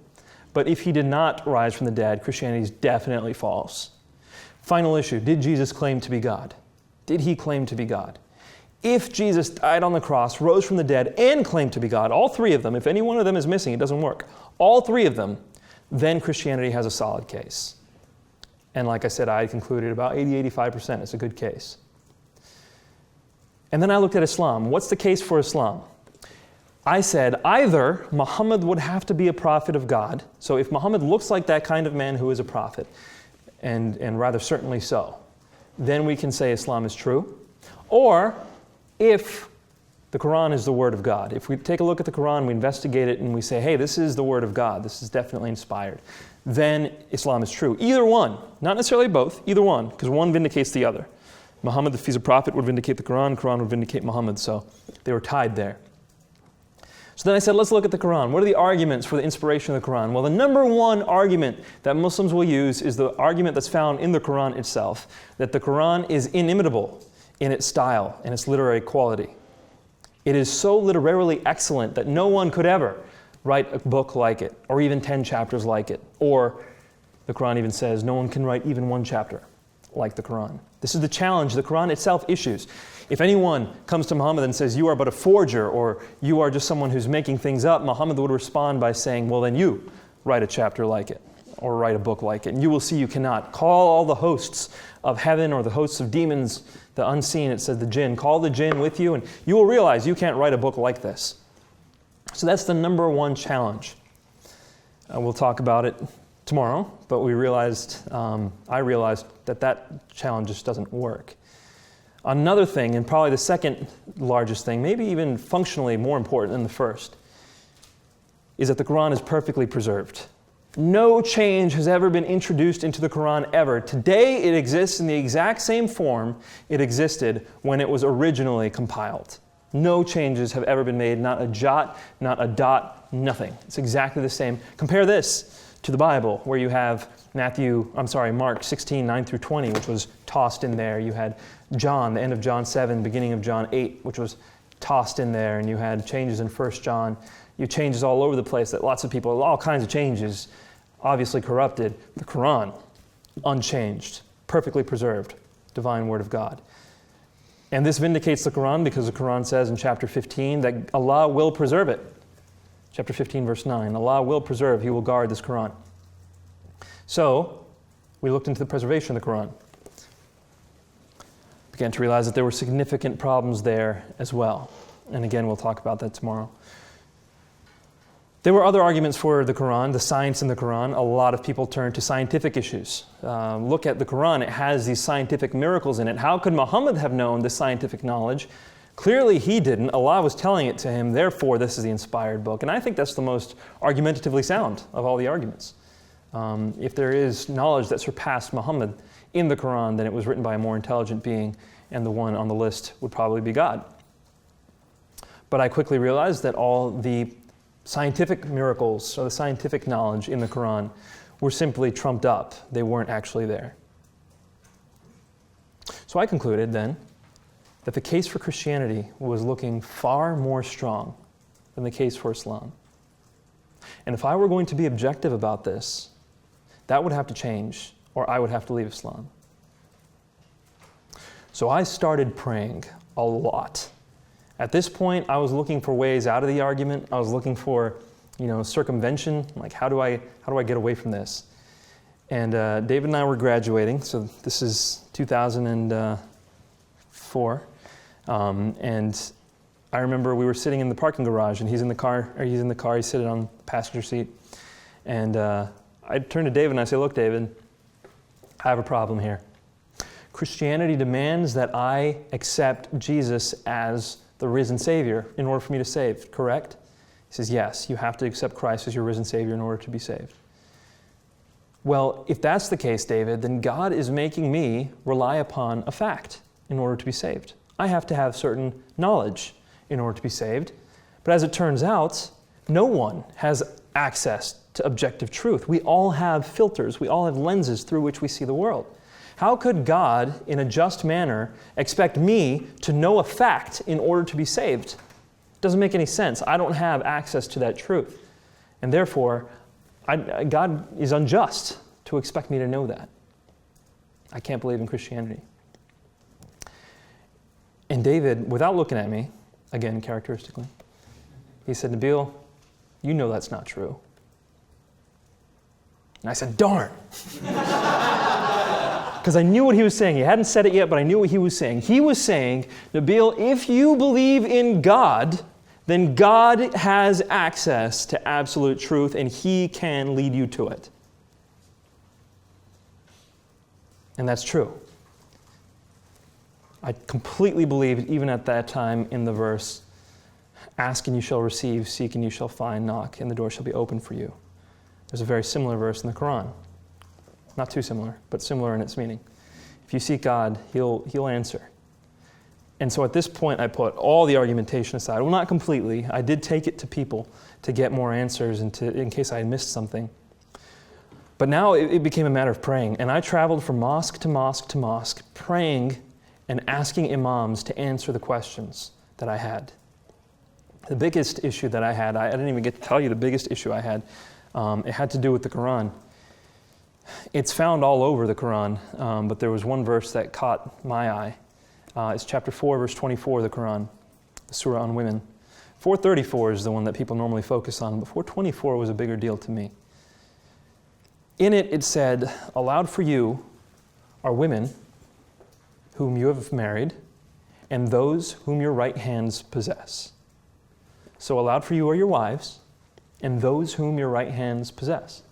but if he did not rise from the dead, Christianity is definitely false. Final issue, did Jesus claim to be God? Did he claim to be God? If Jesus died on the cross, rose from the dead, and claimed to be God, all three of them, if any one of them is missing, it doesn't work. All three of them, then Christianity has a solid case. And like I said, I concluded about 80-85% it's a good case. And then I looked at Islam. What's the case for Islam? I said either Muhammad would have to be a prophet of God, so if Muhammad looks like that kind of man who is a prophet, and rather certainly so, then we can say Islam is true. Or if the Quran is the Word of God, if we take a look at the Quran, we investigate it, and we say, hey, this is the Word of God, this is definitely inspired, then Islam is true. Either one, not necessarily both, either one, because one vindicates the other. Muhammad, if he's a prophet, would vindicate the Quran would vindicate Muhammad, so they were tied there. So then I said, let's look at the Quran. What are the arguments for the inspiration of the Quran? Well, the number one argument that Muslims will use is the argument that's found in the Quran itself, that the Quran is inimitable in its style and its literary quality. It is so literarily excellent that no one could ever write a book like it, or even 10 chapters like it. Or the Quran even says no one can write even one chapter like the Quran. This is the challenge the Quran itself issues. If anyone comes to Muhammad and says, you are but a forger, or you are just someone who's making things up, Muhammad would respond by saying, well, then you write a chapter like it, or write a book like it, and you will see you cannot. Call all the hosts of heaven, or the hosts of demons, the unseen, it says the jinn, call the jinn with you, and you will realize you can't write a book like this. So that's the number one challenge. We'll talk about it tomorrow, but I realized that challenge just doesn't work. Another thing, and probably the second largest thing, maybe even functionally more important than the first, is that the Quran is perfectly preserved. No change has ever been introduced into the Quran ever. Today it exists in the exact same form it existed when it was originally compiled. No changes have ever been made, not a jot, not a dot, nothing. It's exactly the same. Compare this to the Bible, where you have Mark 16, 9 through 20, which was tossed in there. You had John, the end of John 7, beginning of John 8, which was tossed in there. And you had changes in 1 John. You had changes all over the place that lots of people, all kinds of changes, obviously corrupted. The Quran, unchanged, perfectly preserved, divine Word of God. And this vindicates the Quran because the Quran says in chapter 15 that Allah will preserve it. Chapter 15, verse 9, Allah will preserve, He will guard this Quran. So, we looked into the preservation of the Quran. Began to realize that there were significant problems there as well. And again, we'll talk about that tomorrow. There were other arguments for the Quran, the science in the Quran. A lot of people turn to scientific issues. Look at the Quran, it has these scientific miracles in it. How could Muhammad have known this scientific knowledge? Clearly he didn't. Allah was telling it to him, therefore this is the inspired book. And I think that's the most argumentatively sound of all the arguments. If there is knowledge that surpassed Muhammad in the Quran, then it was written by a more intelligent being, and the one on the list would probably be God. But I quickly realized that all the scientific miracles, or the scientific knowledge in the Quran, were simply trumped up. They weren't actually there. So I concluded then that the case for Christianity was looking far more strong than the case for Islam. And if I were going to be objective about this, that would have to change, or I would have to leave Islam. So I started praying a lot. At this point, I was looking for ways out of the argument. I was looking for, circumvention. Like, how do I get away from this? And David and I were graduating, so this is 2004. And I remember we were sitting in the parking garage, and he's in the car, he's sitting on the passenger seat. And I turned to David and I say, look, David, I have a problem here. Christianity demands that I accept Jesus as the risen Savior in order for me to save, correct? He says, yes, you have to accept Christ as your risen Savior in order to be saved. Well, if that's the case, David, then God is making me rely upon a fact in order to be saved. I have to have certain knowledge in order to be saved. But as it turns out, no one has access to objective truth. We all have filters. We all have lenses through which we see the world. How could God, in a just manner, expect me to know a fact in order to be saved? It doesn't make any sense. I don't have access to that truth. And therefore, God is unjust to expect me to know that. I can't believe in Christianity. And David, without looking at me, again, characteristically, he said, Nabeel, you know that's not true. And I said, darn. Because I knew what he was saying. He hadn't said it yet, but I knew what he was saying. He was saying, Nabeel, if you believe in God, then God has access to absolute truth, and He can lead you to it. And that's true. I completely believed, even at that time, in the verse, ask and you shall receive, seek and you shall find, knock and the door shall be open for you. There's a very similar verse in the Quran. Not too similar, but similar in its meaning. If you seek God, He'll answer. And so at this point, I put all the argumentation aside. Well, not completely. I did take it to people to get more answers and in case I had missed something. But now it became a matter of praying. And I traveled from mosque to mosque to mosque, praying and asking imams to answer the questions that I had. The biggest issue that I had, I didn't even get to tell you the biggest issue I had. It had to do with the Quran. It's found all over the Quran, but there was one verse that caught my eye. It's chapter 4, verse 24 of the Quran, the surah on women. 434 is the one that people normally focus on, but 424 was a bigger deal to me. In it, it said, allowed for you are women whom you have married and those whom your right hands possess. So allowed for you are your wives and those whom your right hands possess.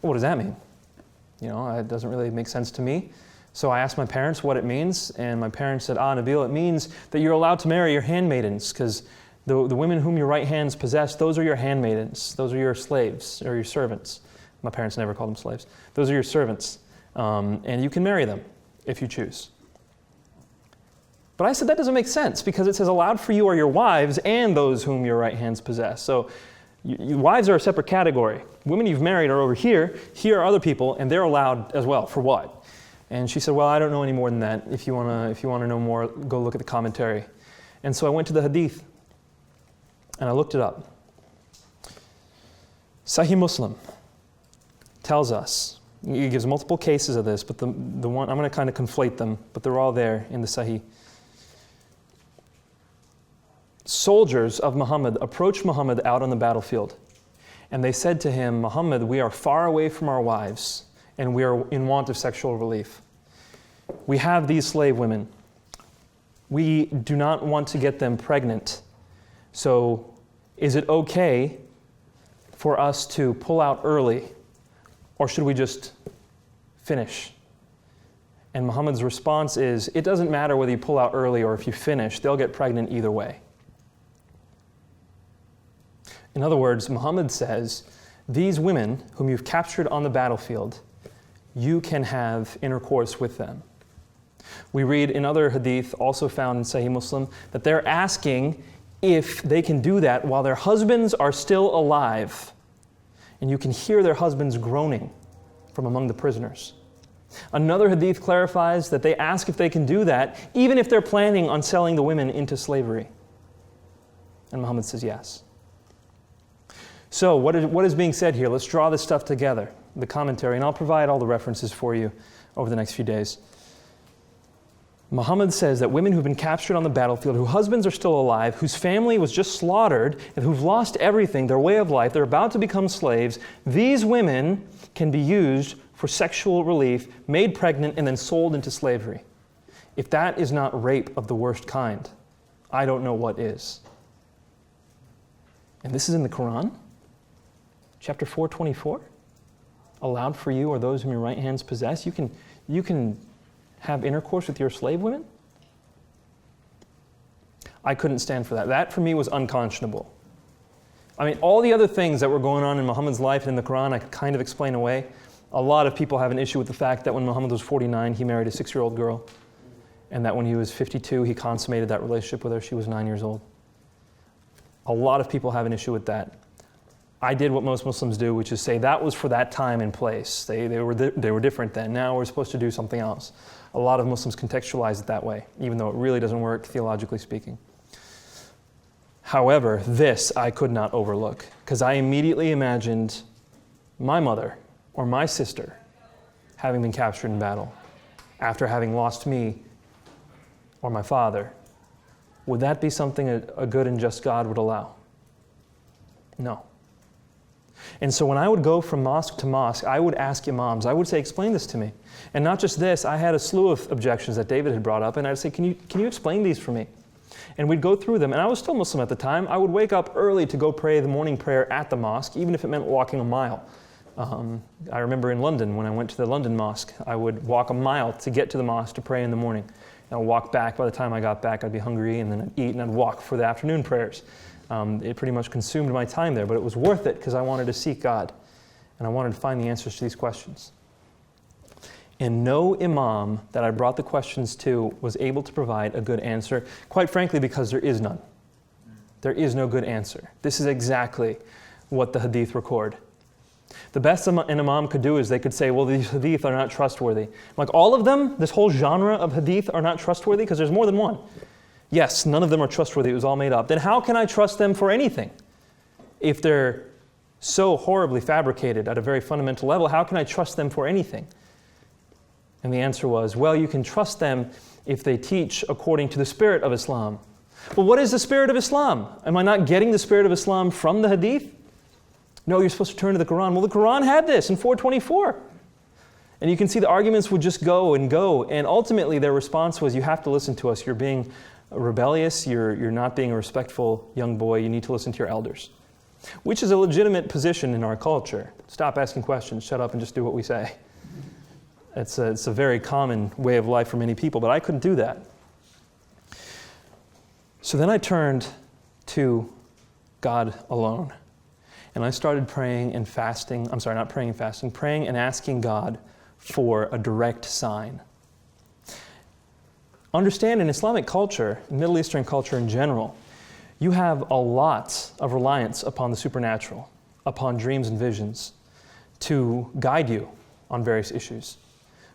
What does that mean? It doesn't really make sense to me. So I asked my parents what it means, and my parents said, Nabeel, it means that you're allowed to marry your handmaidens, because the women whom your right hands possess, those are your handmaidens. Those are your slaves, or your servants. My parents never called them slaves. Those are your servants, and you can marry them if you choose. But I said that doesn't make sense, because it says, allowed for you are your wives and those whom your right hands possess. So wives are a separate category. Women you've married are over here. Here are other people, and they're allowed as well. For what? And she said, well, I don't know any more than that. If you want to know more, go look at the commentary. And so I went to the hadith, and I looked it up. Sahih Muslim tells us, he gives multiple cases of this, but the one, I'm going to kind of conflate them, but they're all there in the Sahih. Soldiers of Muhammad approached Muhammad out on the battlefield, and they said to him, Muhammad, we are far away from our wives, and we are in want of sexual relief. We have these slave women. We do not want to get them pregnant. So is it okay for us to pull out early, or should we just finish? And Muhammad's response is, it doesn't matter whether you pull out early or if you finish, they'll get pregnant either way. In other words, Muhammad says, these women whom you've captured on the battlefield, you can have intercourse with them. We read in other hadith, also found in Sahih Muslim, that they're asking if they can do that while their husbands are still alive. And you can hear their husbands groaning from among the prisoners. Another hadith clarifies that they ask if they can do that, even if they're planning on selling the women into slavery. And Muhammad says yes. So what is being said here? Let's draw this stuff together, the commentary, and I'll provide all the references for you over the next few days. Muhammad says that women who've been captured on the battlefield, whose husbands are still alive, whose family was just slaughtered, and who've lost everything, their way of life, they're about to become slaves, these women can be used for sexual relief, made pregnant, and then sold into slavery. If that is not rape of the worst kind, I don't know what is. And this is in the Quran? Chapter 4:24? Allowed for you are those whom your right hands possess. You can have intercourse with your slave women? I couldn't stand for that. That for me was unconscionable. I mean, all the other things that were going on in Muhammad's life and in the Quran, I could kind of explain away. A lot of people have an issue with the fact that when Muhammad was 49, he married a 6-year-old girl, and that when he was 52, he consummated that relationship with her. She was 9 years old. A lot of people have an issue with that. I did what most Muslims do, which is say that was for that time and place. They were different then. Now we're supposed to do something else. A lot of Muslims contextualize it that way, even though it really doesn't work theologically speaking. However, this I could not overlook, because I immediately imagined my mother or my sister having been captured in battle after having lost me or my father. Would that be something a good and just God would allow? No. And so when I would go from mosque to mosque, I would ask imams, I would say, explain this to me. And not just this, I had a slew of objections that David had brought up, and I'd say, can you explain these for me? And we'd go through them, and I was still Muslim at the time. I would wake up early to go pray the morning prayer at the mosque, even if it meant walking a mile. I remember in London, when I went to the London mosque, I would walk a mile to get to the mosque to pray in the morning. And I'd walk back. By the time I got back, I'd be hungry, and then I'd eat, and I'd walk for the afternoon prayers. It pretty much consumed my time there, but it was worth it because I wanted to seek God, and I wanted to find the answers to these questions. And no imam that I brought the questions to was able to provide a good answer, quite frankly, because there is none. There is no good answer. This is exactly what the hadith record. The best an imam could do is they could say, well, these hadith are not trustworthy. Like all of them, this whole genre of hadith are not trustworthy because there's more than one. Yes, none of them are trustworthy. It was all made up. Then how can I trust them for anything? If they're so horribly fabricated at a very fundamental level, how can I trust them for anything? And the answer was, well, you can trust them if they teach according to the spirit of Islam. Well, what is the spirit of Islam? Am I not getting the spirit of Islam from the hadith? No, you're supposed to turn to the Quran. Well, the Quran had this in 424. And you can see the arguments would just go. And ultimately their response was, you have to listen to us. You're being rebellious. You're not being a respectful young boy. You need to listen to your elders. Which is a legitimate position in our culture. Stop asking questions. Shut up and just do what we say. It's a very common way of life for many people, but I couldn't do that. So then I turned to God alone. And I started praying and fasting. I'm sorry, not praying and fasting. Praying and asking God for a direct sign. Understand, in Islamic culture, Middle Eastern culture in general, you have a lot of reliance upon the supernatural, upon dreams and visions, to guide you on various issues.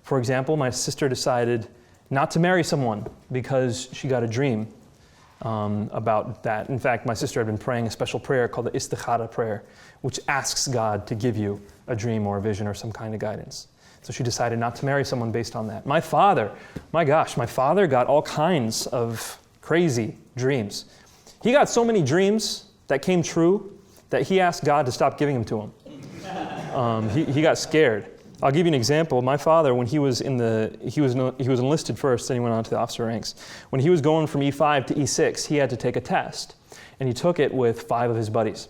For example, my sister decided not to marry someone because she got a dream about that. In fact, my sister had been praying a special prayer called the Istikhara Prayer, which asks God to give you a dream or a vision or some kind of guidance. So she decided not to marry someone based on that. My father got all kinds of crazy dreams. He got so many dreams that came true that he asked God to stop giving them to him. He got scared. I'll give you an example. My father, when he was enlisted first, then he went on to the officer ranks. When he was going from E5 to E6, he had to take a test, and he took it with 5 of his buddies.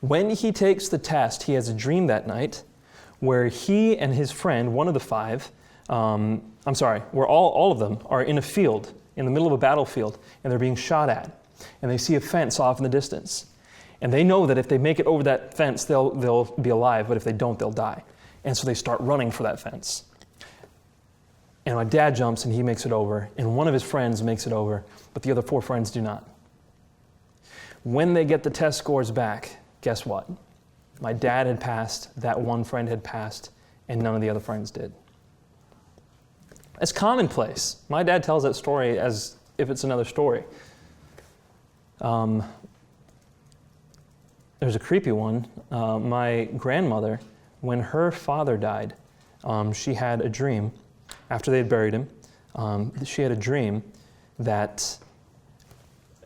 When he takes the test, he has a dream that night where he and his friend, one of the 5, where all of them are in a field, in the middle of a battlefield, and they're being shot at, and they see a fence off in the distance. And they know that if they make it over that fence, they'll be alive, but if they don't, they'll die. And so they start running for that fence. And my dad jumps and he makes it over, and one of his friends makes it over, but the other 4 friends do not. When they get the test scores back, guess what? My dad had passed, that one friend had passed, and none of the other friends did. It's commonplace. My dad tells that story as if it's another story. There's a creepy one. My grandmother, when her father died, she had a dream, after they had buried him, she had a dream that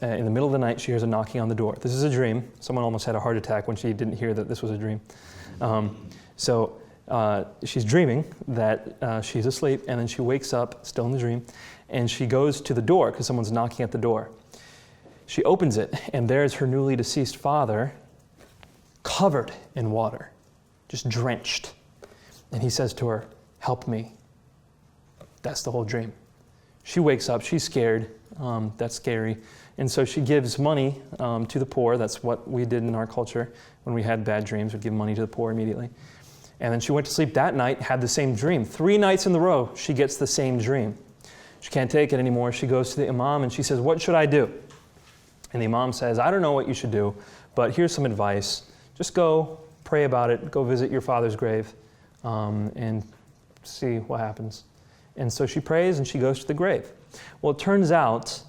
in the middle of the night she hears a knocking on the door. This is a dream. Someone almost had a heart attack when she didn't hear that this was a dream. So she's dreaming that she's asleep, and then she wakes up, still in the dream, and she goes to the door because someone's knocking at the door. She opens it, and there's her newly deceased father, covered in water, just drenched. And he says to her, "Help me." That's the whole dream. She wakes up, she's scared, That's scary. And so she gives money to the poor. That's what we did in our culture when we had bad dreams. We'd give money to the poor immediately. And then she went to sleep that night, had the same dream. 3 nights in a row, she gets the same dream. She can't take it anymore. She goes to the imam and she says, "What should I do?" And the imam says, "I don't know what you should do, but here's some advice. Just go, pray about it, go visit your father's grave, and see what happens." And so she prays and she goes to the grave. Well, it turns out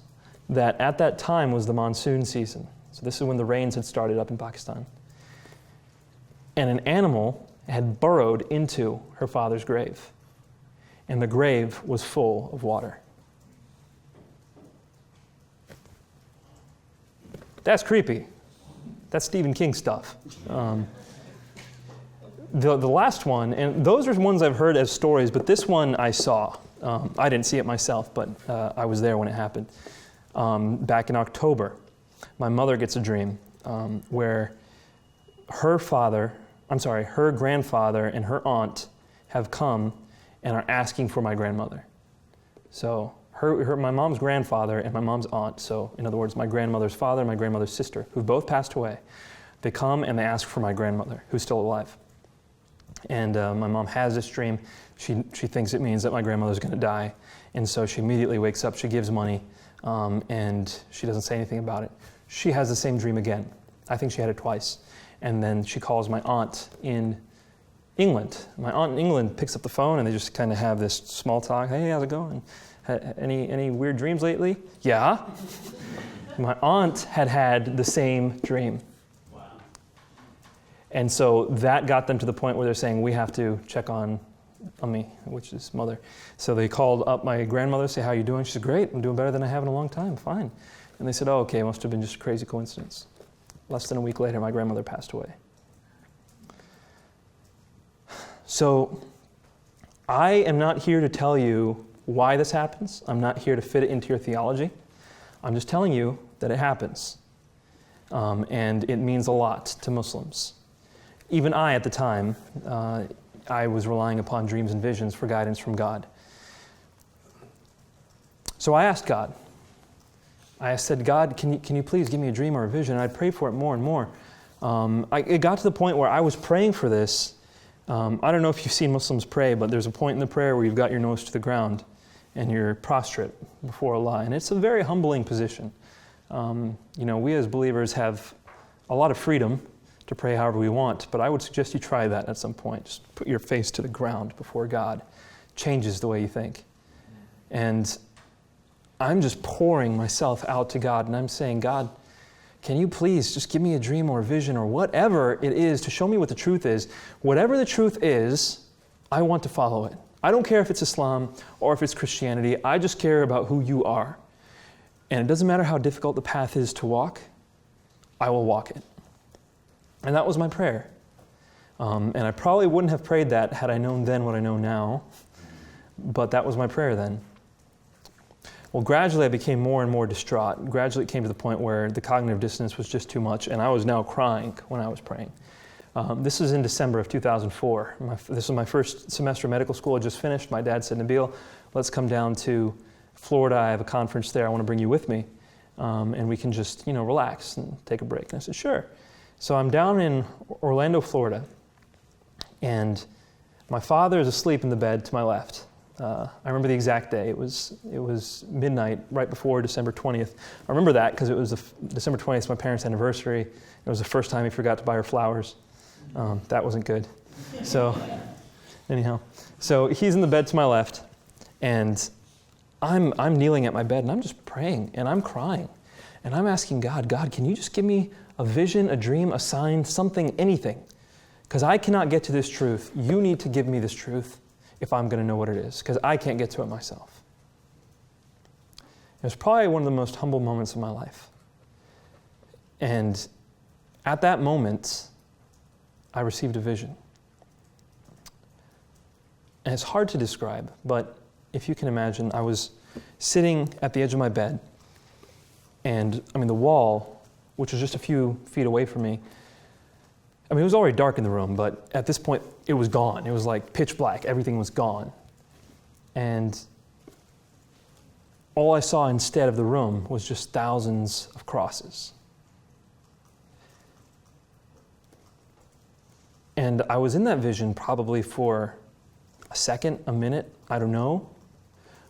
that at that time was the monsoon season. So this is when the rains had started up in Pakistan. And an animal had burrowed into her father's grave. And the grave was full of water. That's creepy. That's Stephen King stuff. The last one, and those are ones I've heard as stories, but this one I saw. I didn't see it myself, but I was there when it happened. Back in October, my mother gets a dream where her grandfather and her aunt have come and are asking for my grandmother. So my mom's grandfather and my mom's aunt, so in other words, my grandmother's father and my grandmother's sister, who've both passed away, they come and they ask for my grandmother, who's still alive. And my mom has this dream. She thinks it means that my grandmother's going to die. And so she immediately wakes up, she gives money, and she doesn't say anything about it. She has the same dream again. I think she had it twice. And then she calls my aunt in England. My aunt in England picks up the phone and they just kind of have this small talk. "Hey, how's it going? Any weird dreams lately?" "Yeah." My aunt had the same dream. Wow. And so that got them to the point where they're saying, "We have to check on me," which is mother. So they called up my grandmother, say, "How are you doing?" She said, "Great, I'm doing better than I have in a long time, fine." And they said, "Oh, okay, it must have been just a crazy coincidence." Less than a week later, my grandmother passed away. So I am not here to tell you why this happens. I'm not here to fit it into your theology. I'm just telling you that it happens. And it means a lot to Muslims. Even I, at the time, I was relying upon dreams and visions for guidance from God. So I asked God. I said, "God, can you please give me a dream or a vision?" And I'd pray for it more and more. It got to the point where I was praying for this. I don't know if you've seen Muslims pray, but there's a point in the prayer where you've got your nose to the ground and you're prostrate before Allah. And it's a very humbling position. We as believers have a lot of freedom to pray however we want, but I would suggest you try that at some point. Just put your face to the ground before God. Changes the way you think. And I'm just pouring myself out to God, and I'm saying, "God, can you please just give me a dream or a vision or whatever it is to show me what the truth is. Whatever the truth is, I want to follow it. I don't care if it's Islam or if it's Christianity. I just care about who you are. And it doesn't matter how difficult the path is to walk, I will walk it." And that was my prayer. And I probably wouldn't have prayed that had I known then what I know now. But that was my prayer then. Well, gradually I became more and more distraught. Gradually it came to the point where the cognitive dissonance was just too much, and I was now crying when I was praying. This was in December of 2004. This was my first semester of medical school. I just finished. My dad said, "Nabeel, let's come down to Florida. I have a conference there. I want to bring you with me, and we can just, relax and take a break." And I said, "Sure." So I'm down in Orlando, Florida, and my father is asleep in the bed to my left. I remember the exact day. It was midnight, right before December 20th. I remember that because it was December 20th, my parents' anniversary. It was the first time he forgot to buy her flowers. That wasn't good. So, anyhow. So he's in the bed to my left, and I'm kneeling at my bed, and I'm just praying, and I'm crying. And I'm asking God, "God, can you just give me a vision, a dream, a sign, something, anything? Because I cannot get to this truth. You need to give me this truth if I'm going to know what it is, because I can't get to it myself." It was probably one of the most humble moments of my life. And at that moment, I received a vision. And it's hard to describe, but if you can imagine, I was sitting at the edge of my bed, and the wall, which was just a few feet away from me, it was already dark in the room, but at this point, it was gone. It was like pitch black. Everything was gone. And all I saw instead of the room was just thousands of crosses. And I was in that vision probably for a second, a minute, I don't know.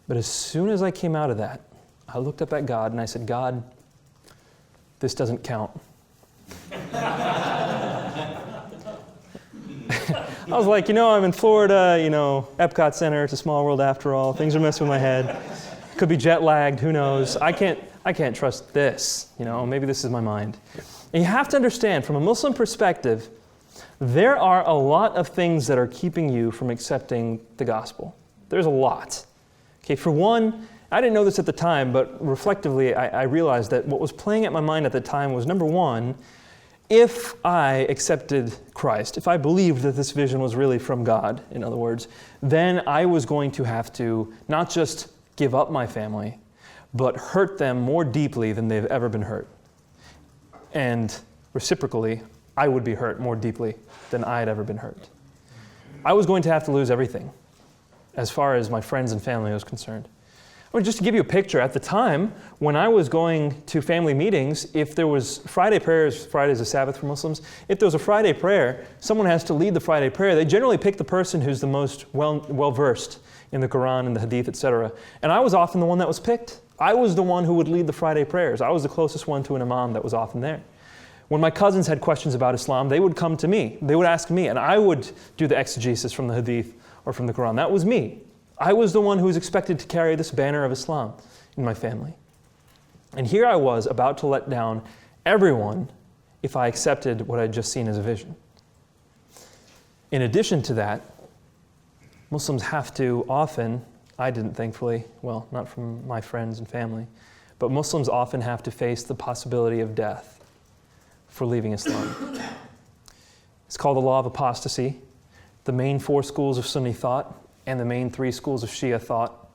But as soon as I came out of that, I looked up at God and I said, God, this doesn't count. I was like, I'm in Florida, Epcot Center, it's a small world after all. Things are messing with my head. Could be jet lagged, who knows? I can't trust this, maybe this is my mind. And you have to understand, from a Muslim perspective, there are a lot of things that are keeping you from accepting the gospel. There's a lot. Okay, for one, I didn't know this at the time, but reflectively, I realized that what was playing at my mind at the time was, number one, if I accepted Christ, if I believed that this vision was really from God, in other words, then I was going to have to not just give up my family, but hurt them more deeply than they've ever been hurt. And reciprocally, I would be hurt more deeply than I had ever been hurt. I was going to have to lose everything as far as my friends and family was concerned. Just to give you a picture, at the time, when I was going to family meetings, if there was Friday prayers, Friday's a Sabbath for Muslims, if there was a Friday prayer, someone has to lead the Friday prayer. They generally pick the person who's the most well-versed in the Quran and the Hadith, etc. And I was often the one that was picked. I was the one who would lead the Friday prayers. I was the closest one to an imam that was often there. When my cousins had questions about Islam, they would come to me. They would ask me, and I would do the exegesis from the Hadith or from the Quran. That was me. I was the one who was expected to carry this banner of Islam in my family. And here I was about to let down everyone if I accepted what I'd just seen as a vision. In addition to that, Muslims have to often, I didn't thankfully, well, not from my friends and family, but Muslims often have to face the possibility of death for leaving Islam. It's called the Law of Apostasy. The main 4 schools of Sunni thought and the main 3 schools of Shia thought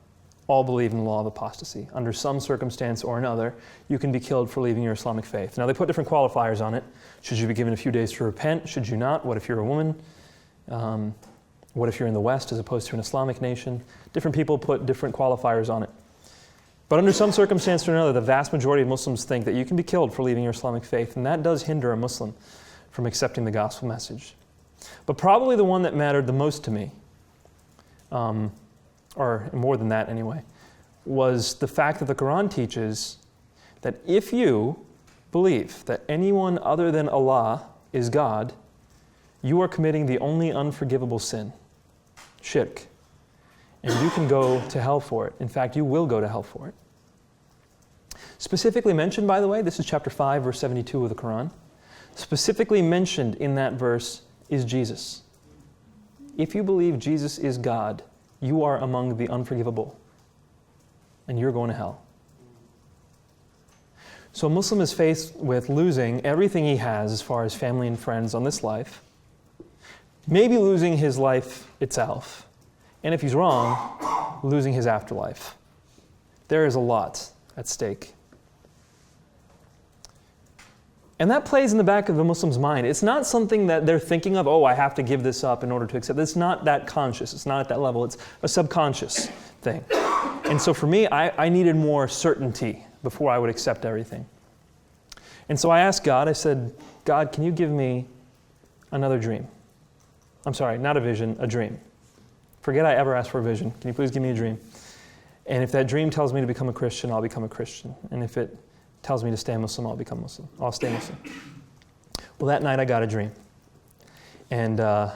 all believe in the law of apostasy. Under some circumstance or another, you can be killed for leaving your Islamic faith. Now, they put different qualifiers on it. Should you be given a few days to repent? Should you not? What if you're a woman? What if you're in the West as opposed to an Islamic nation? Different people put different qualifiers on it. But under some circumstance or another, the vast majority of Muslims think that you can be killed for leaving your Islamic faith, and that does hinder a Muslim from accepting the gospel message. But probably the one that mattered the most to me, or more than that anyway, was the fact that the Quran teaches that if you believe that anyone other than Allah is God, you are committing the only unforgivable sin, shirk. And you can go to hell for it. In fact, you will go to hell for it. Specifically mentioned, by the way, this is chapter 5, verse 72 of the Quran. Specifically mentioned in that verse is Jesus. If you believe Jesus is God, you are among the unforgivable, and you're going to hell. So a Muslim is faced with losing everything he has as far as family and friends on this life, maybe losing his life itself, and if he's wrong, losing his afterlife. There is a lot at stake. And that plays in the back of the Muslim's mind. It's not something that they're thinking of, I have to give this up in order to accept. It's not that conscious. It's not at that level. It's a subconscious thing. And so for me, I needed more certainty before I would accept everything. And so I asked God, I said, God, can you give me another dream? I'm sorry, not a vision, a dream. Forget I ever asked for a vision. Can you please give me a dream? And if that dream tells me to become a Christian, I'll become a Christian. And if it tells me to stay Muslim, I'll become Muslim. I'll stay Muslim. Well, that night I got a dream. And I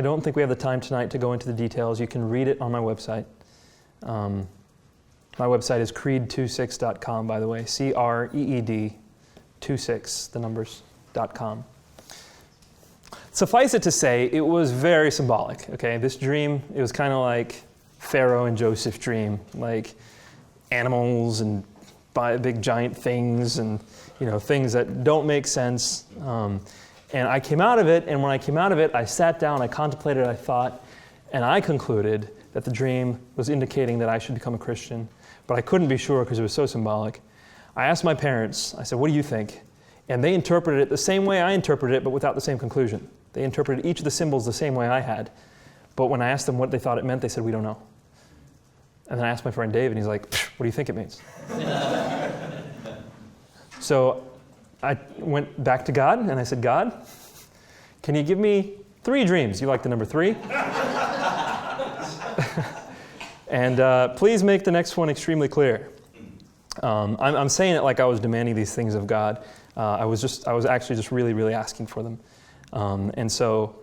don't think we have the time tonight to go into the details. You can read it on my website. My website is creed26.com, by the way. CREED 26, the numbers.com. Suffice it to say, it was very symbolic, okay? This dream, it was kind of like Pharaoh and Joseph dream, like animals and big giant things and things that don't make sense. And I came out of it, and when I came out of it, I sat down, I contemplated, I thought, and I concluded that the dream was indicating that I should become a Christian, but I couldn't be sure because it was so symbolic. I asked my parents, I said, what do you think? And they interpreted it the same way I interpreted it, but without the same conclusion. They interpreted each of the symbols the same way I had. But when I asked them what they thought it meant, they said, we don't know. And then I asked my friend David, and he's like, what do you think it means? So I went back to God, and I said, God, can you give me 3 dreams? You like the number 3? And please make the next one extremely clear. I'm saying it like I was demanding these things of God. I was actually just really, really asking for them. And so,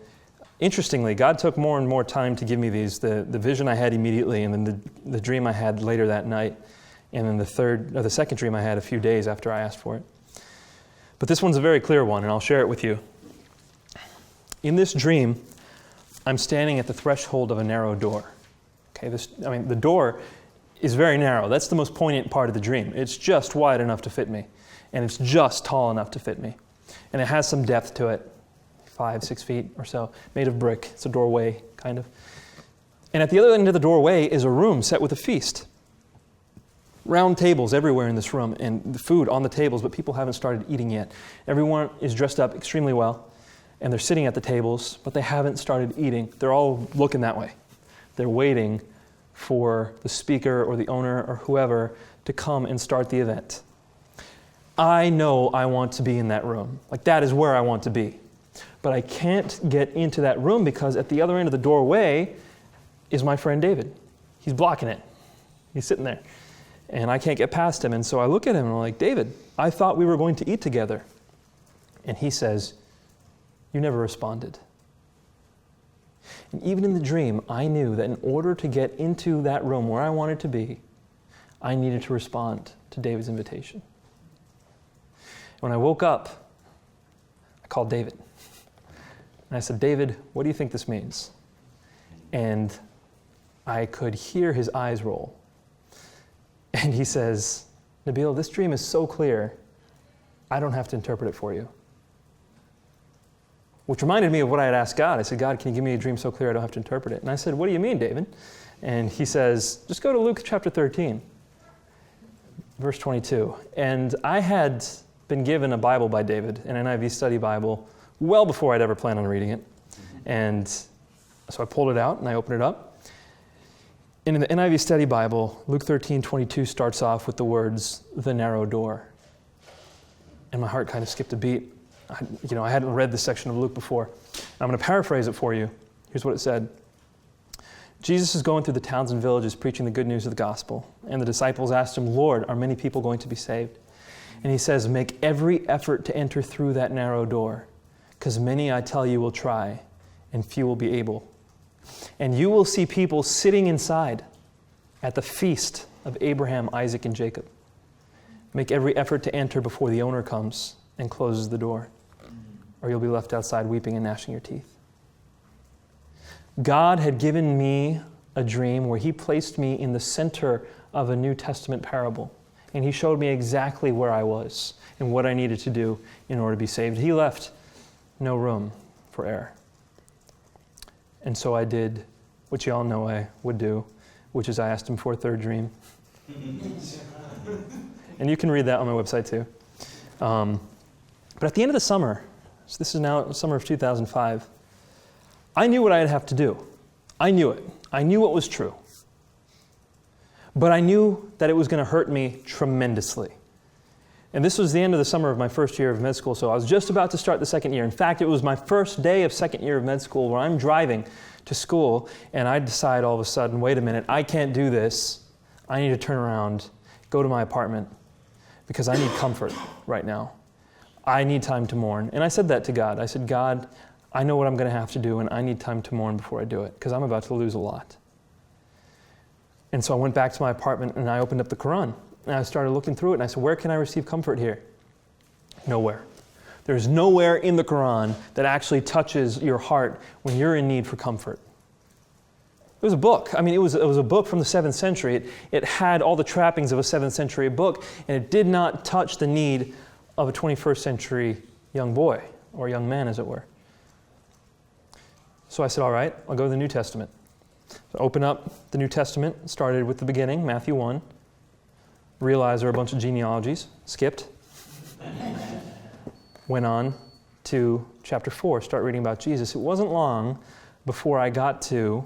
interestingly, God took more and more time to give me these. The vision I had immediately, and then the dream I had later that night, and then the second dream I had a few days after I asked for it. But this one's a very clear one, and I'll share it with you. In this dream, I'm standing at the threshold of a narrow door. Okay, the door is very narrow. That's the most poignant part of the dream. It's just wide enough to fit me, and it's just tall enough to fit me. And it has some depth to it, 5-6 feet or so, made of brick. It's a doorway, kind of. And at the other end of the doorway is a room set with a feast. Round tables everywhere in this room, and the food on the tables, but people haven't started eating yet. Everyone is dressed up extremely well, and they're sitting at the tables, but they haven't started eating. They're all looking that way. They're waiting for the speaker or the owner or whoever to come and start the event. I know I want to be in that room. Like, that is where I want to be. But I can't get into that room because at the other end of the doorway is my friend David. He's blocking it. He's sitting there. And I can't get past him. And so I look at him and I'm like, David, I thought we were going to eat together. And he says, you never responded. And even in the dream, I knew that in order to get into that room where I wanted to be, I needed to respond to David's invitation. When I woke up, I called David. And I said, David, what do you think this means? And I could hear his eyes roll. And he says, Nabeel, this dream is so clear, I don't have to interpret it for you. Which reminded me of what I had asked God. I said, God, can you give me a dream so clear I don't have to interpret it? And I said, what do you mean, David? And he says, just go to Luke chapter 13, verse 22. And I had been given a Bible by David, an NIV study Bible, well before I'd ever planned on reading it. And so I pulled it out and I opened it up. And in the NIV study Bible, Luke 13:22 starts off with the words, the narrow door. And my heart kind of skipped a beat. I hadn't read this section of Luke before. I'm going to paraphrase it for you. Here's what it said. Jesus is going through the towns and villages preaching the good news of the gospel. And the disciples asked him, Lord, are many people going to be saved? And he says, make every effort to enter through that narrow door, because many, I tell you, will try, and few will be able. And you will see people sitting inside at the feast of Abraham, Isaac, and Jacob. Make every effort to enter before the owner comes and closes the door, or you'll be left outside weeping and gnashing your teeth. God had given me a dream where he placed me in the center of a New Testament parable, and he showed me exactly where I was and what I needed to do in order to be saved. He left no room for error. And so I did what you all know I would do, which is I asked him for a third dream. And you can read that on my website too. But at the end of the summer, so this is now summer of 2005, I knew what I'd have to do. I knew it. I knew what was true. But I knew that it was going to hurt me tremendously. And this was the end of the summer of my first year of med school, so I was just about to start the second year. In fact, it was my first day of second year of med school where I'm driving to school, and I decide all of a sudden, wait a minute, I can't do this. I need to turn around, go to my apartment, because I need comfort right now. I need time to mourn. And I said that to God. I said, God, I know what I'm going to have to do, and I need time to mourn before I do it, because I'm about to lose a lot. And so I went back to my apartment, and I opened up the Quran. And I started looking through it, and I said, where can I receive comfort here? Nowhere. There's nowhere in the Quran that actually touches your heart when you're in need for comfort. It was a book. I mean, it was a book from the 7th century. It had all the trappings of a 7th century book, and it did not touch the need of a 21st century young boy, or young man, as it were. So I said, all right, I'll go to the New Testament. So I open up the New Testament, started with the beginning, Matthew 1. Realized there were a bunch of genealogies, skipped. Went on to chapter 4, start reading about Jesus. It wasn't long before I got to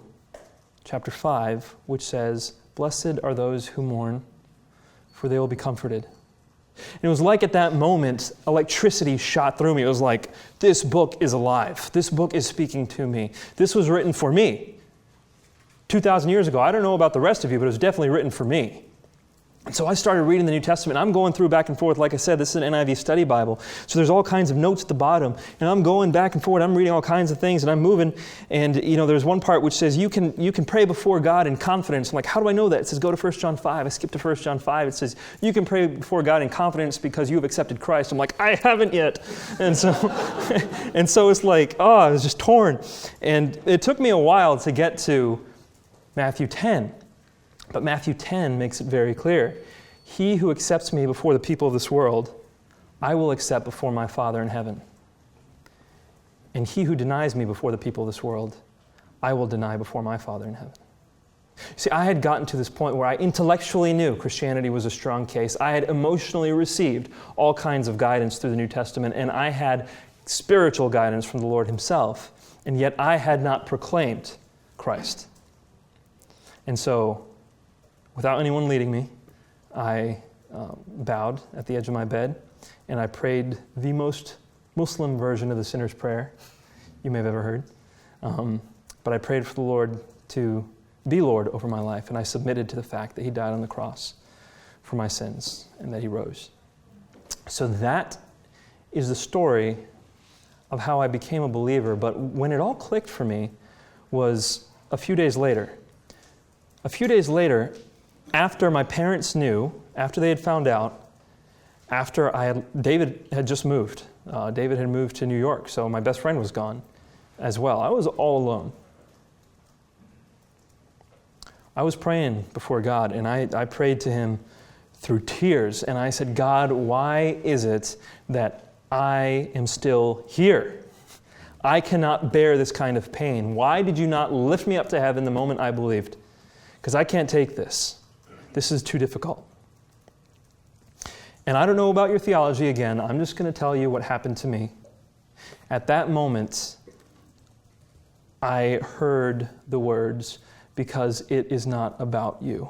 chapter 5, which says, Blessed are those who mourn, for they will be comforted. And it was like at that moment, electricity shot through me. It was like, this book is alive. This book is speaking to me. This was written for me 2,000 years ago. I don't know about the rest of you, but it was definitely written for me. And so I started reading the New Testament. I'm going through back and forth. Like I said, this is an NIV study Bible. So there's all kinds of notes at the bottom. And I'm going back and forth. I'm reading all kinds of things and I'm moving. And there's one part which says you can pray before God in confidence. I'm like, how do I know that? It says go to 1 John 5. I skipped to 1 John 5. It says you can pray before God in confidence because you have accepted Christ. I'm like, I haven't yet. And so it's like, I was just torn. And it took me a while to get to Matthew 10. But Matthew 10 makes it very clear. He who accepts me before the people of this world, I will accept before my Father in heaven. And he who denies me before the people of this world, I will deny before my Father in heaven. See, I had gotten to this point where I intellectually knew Christianity was a strong case. I had emotionally received all kinds of guidance through the New Testament, and I had spiritual guidance from the Lord Himself, and yet I had not proclaimed Christ. And so, without anyone leading me, I bowed at the edge of my bed and I prayed the most Muslim version of the sinner's prayer you may have ever heard. But I prayed for the Lord to be Lord over my life, and I submitted to the fact that He died on the cross for my sins and that He rose. So that is the story of how I became a believer. But when it all clicked for me was a few days later. A few days later, after my parents knew, after they had found out, David had just moved. David had moved to New York, so my best friend was gone as well. I was all alone. I was praying before God, and I prayed to Him through tears, and I said, God, why is it that I am still here? I cannot bear this kind of pain. Why did you not lift me up to heaven the moment I believed? Because I can't take this. This is too difficult. And I don't know about your theology again. I'm just going to tell you what happened to me. At that moment, I heard the words, because it is not about you.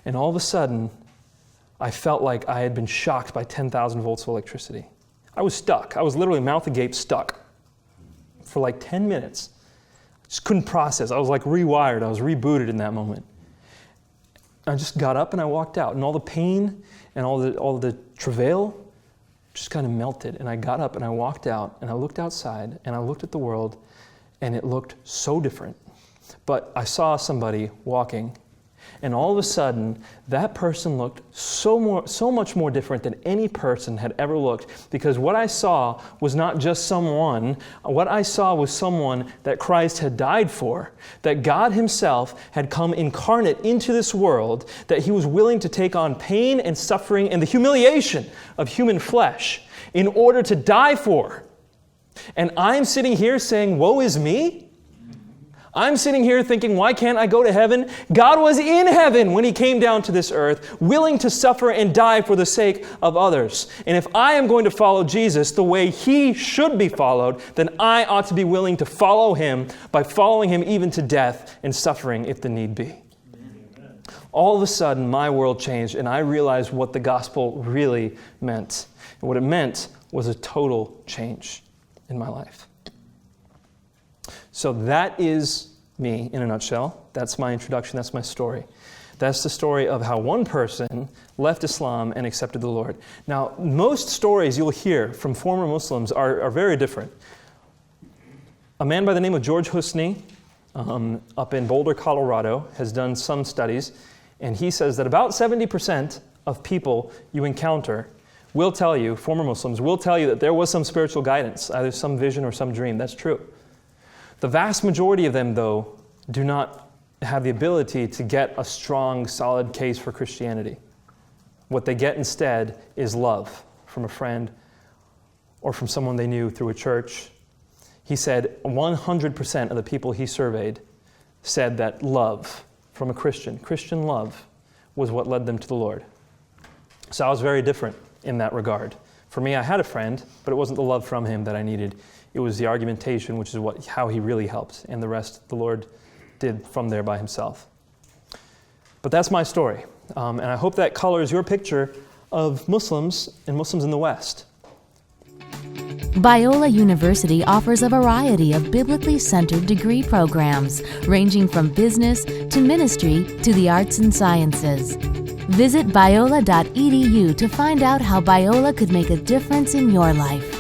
And all of a sudden, I felt like I had been shocked by 10,000 volts of electricity. I was stuck. I was literally mouth agape stuck for like 10 minutes. Just couldn't process. I was like rewired. I was rebooted in that moment. I just got up and I walked out, and all the pain and all the travail just kind of melted. And I got up and I walked out and I looked outside and I looked at the world, and it looked so different. But I saw somebody walking, and all of a sudden, that person looked so much more different than any person had ever looked, because what I saw was not just someone. What I saw was someone that Christ had died for, that God Himself had come incarnate into this world, that He was willing to take on pain and suffering and the humiliation of human flesh in order to die for. And I'm sitting here saying, woe is me? I'm sitting here thinking, why can't I go to heaven? God was in heaven when He came down to this earth, willing to suffer and die for the sake of others. And if I am going to follow Jesus the way He should be followed, then I ought to be willing to follow Him by following Him even to death and suffering if the need be. Amen. All of a sudden, my world changed, and I realized what the gospel really meant. And what it meant was a total change in my life. So that is me in a nutshell. That's my introduction. That's my story. That's the story of how one person left Islam and accepted the Lord. Now, most stories you'll hear from former Muslims are very different. A man by the name of George Husni up in Boulder, Colorado, has done some studies, and he says that about 70% of people you encounter will tell you, former Muslims will tell you, that there was some spiritual guidance, either some vision or some dream. That's true. The vast majority of them, though, do not have the ability to get a strong, solid case for Christianity. What they get instead is love from a friend or from someone they knew through a church. He said 100% of the people he surveyed said that love from a Christian love, was what led them to the Lord. So I was very different in that regard. For me, I had a friend, but it wasn't the love from him that I needed. It was the argumentation, which is how he really helped, and the rest the Lord did from there by himself. But that's my story, and I hope that colors your picture of Muslims and Muslims in the West. Biola University offers a variety of biblically centered degree programs, ranging from business to ministry to the arts and sciences. Visit biola.edu to find out how Biola could make a difference in your life.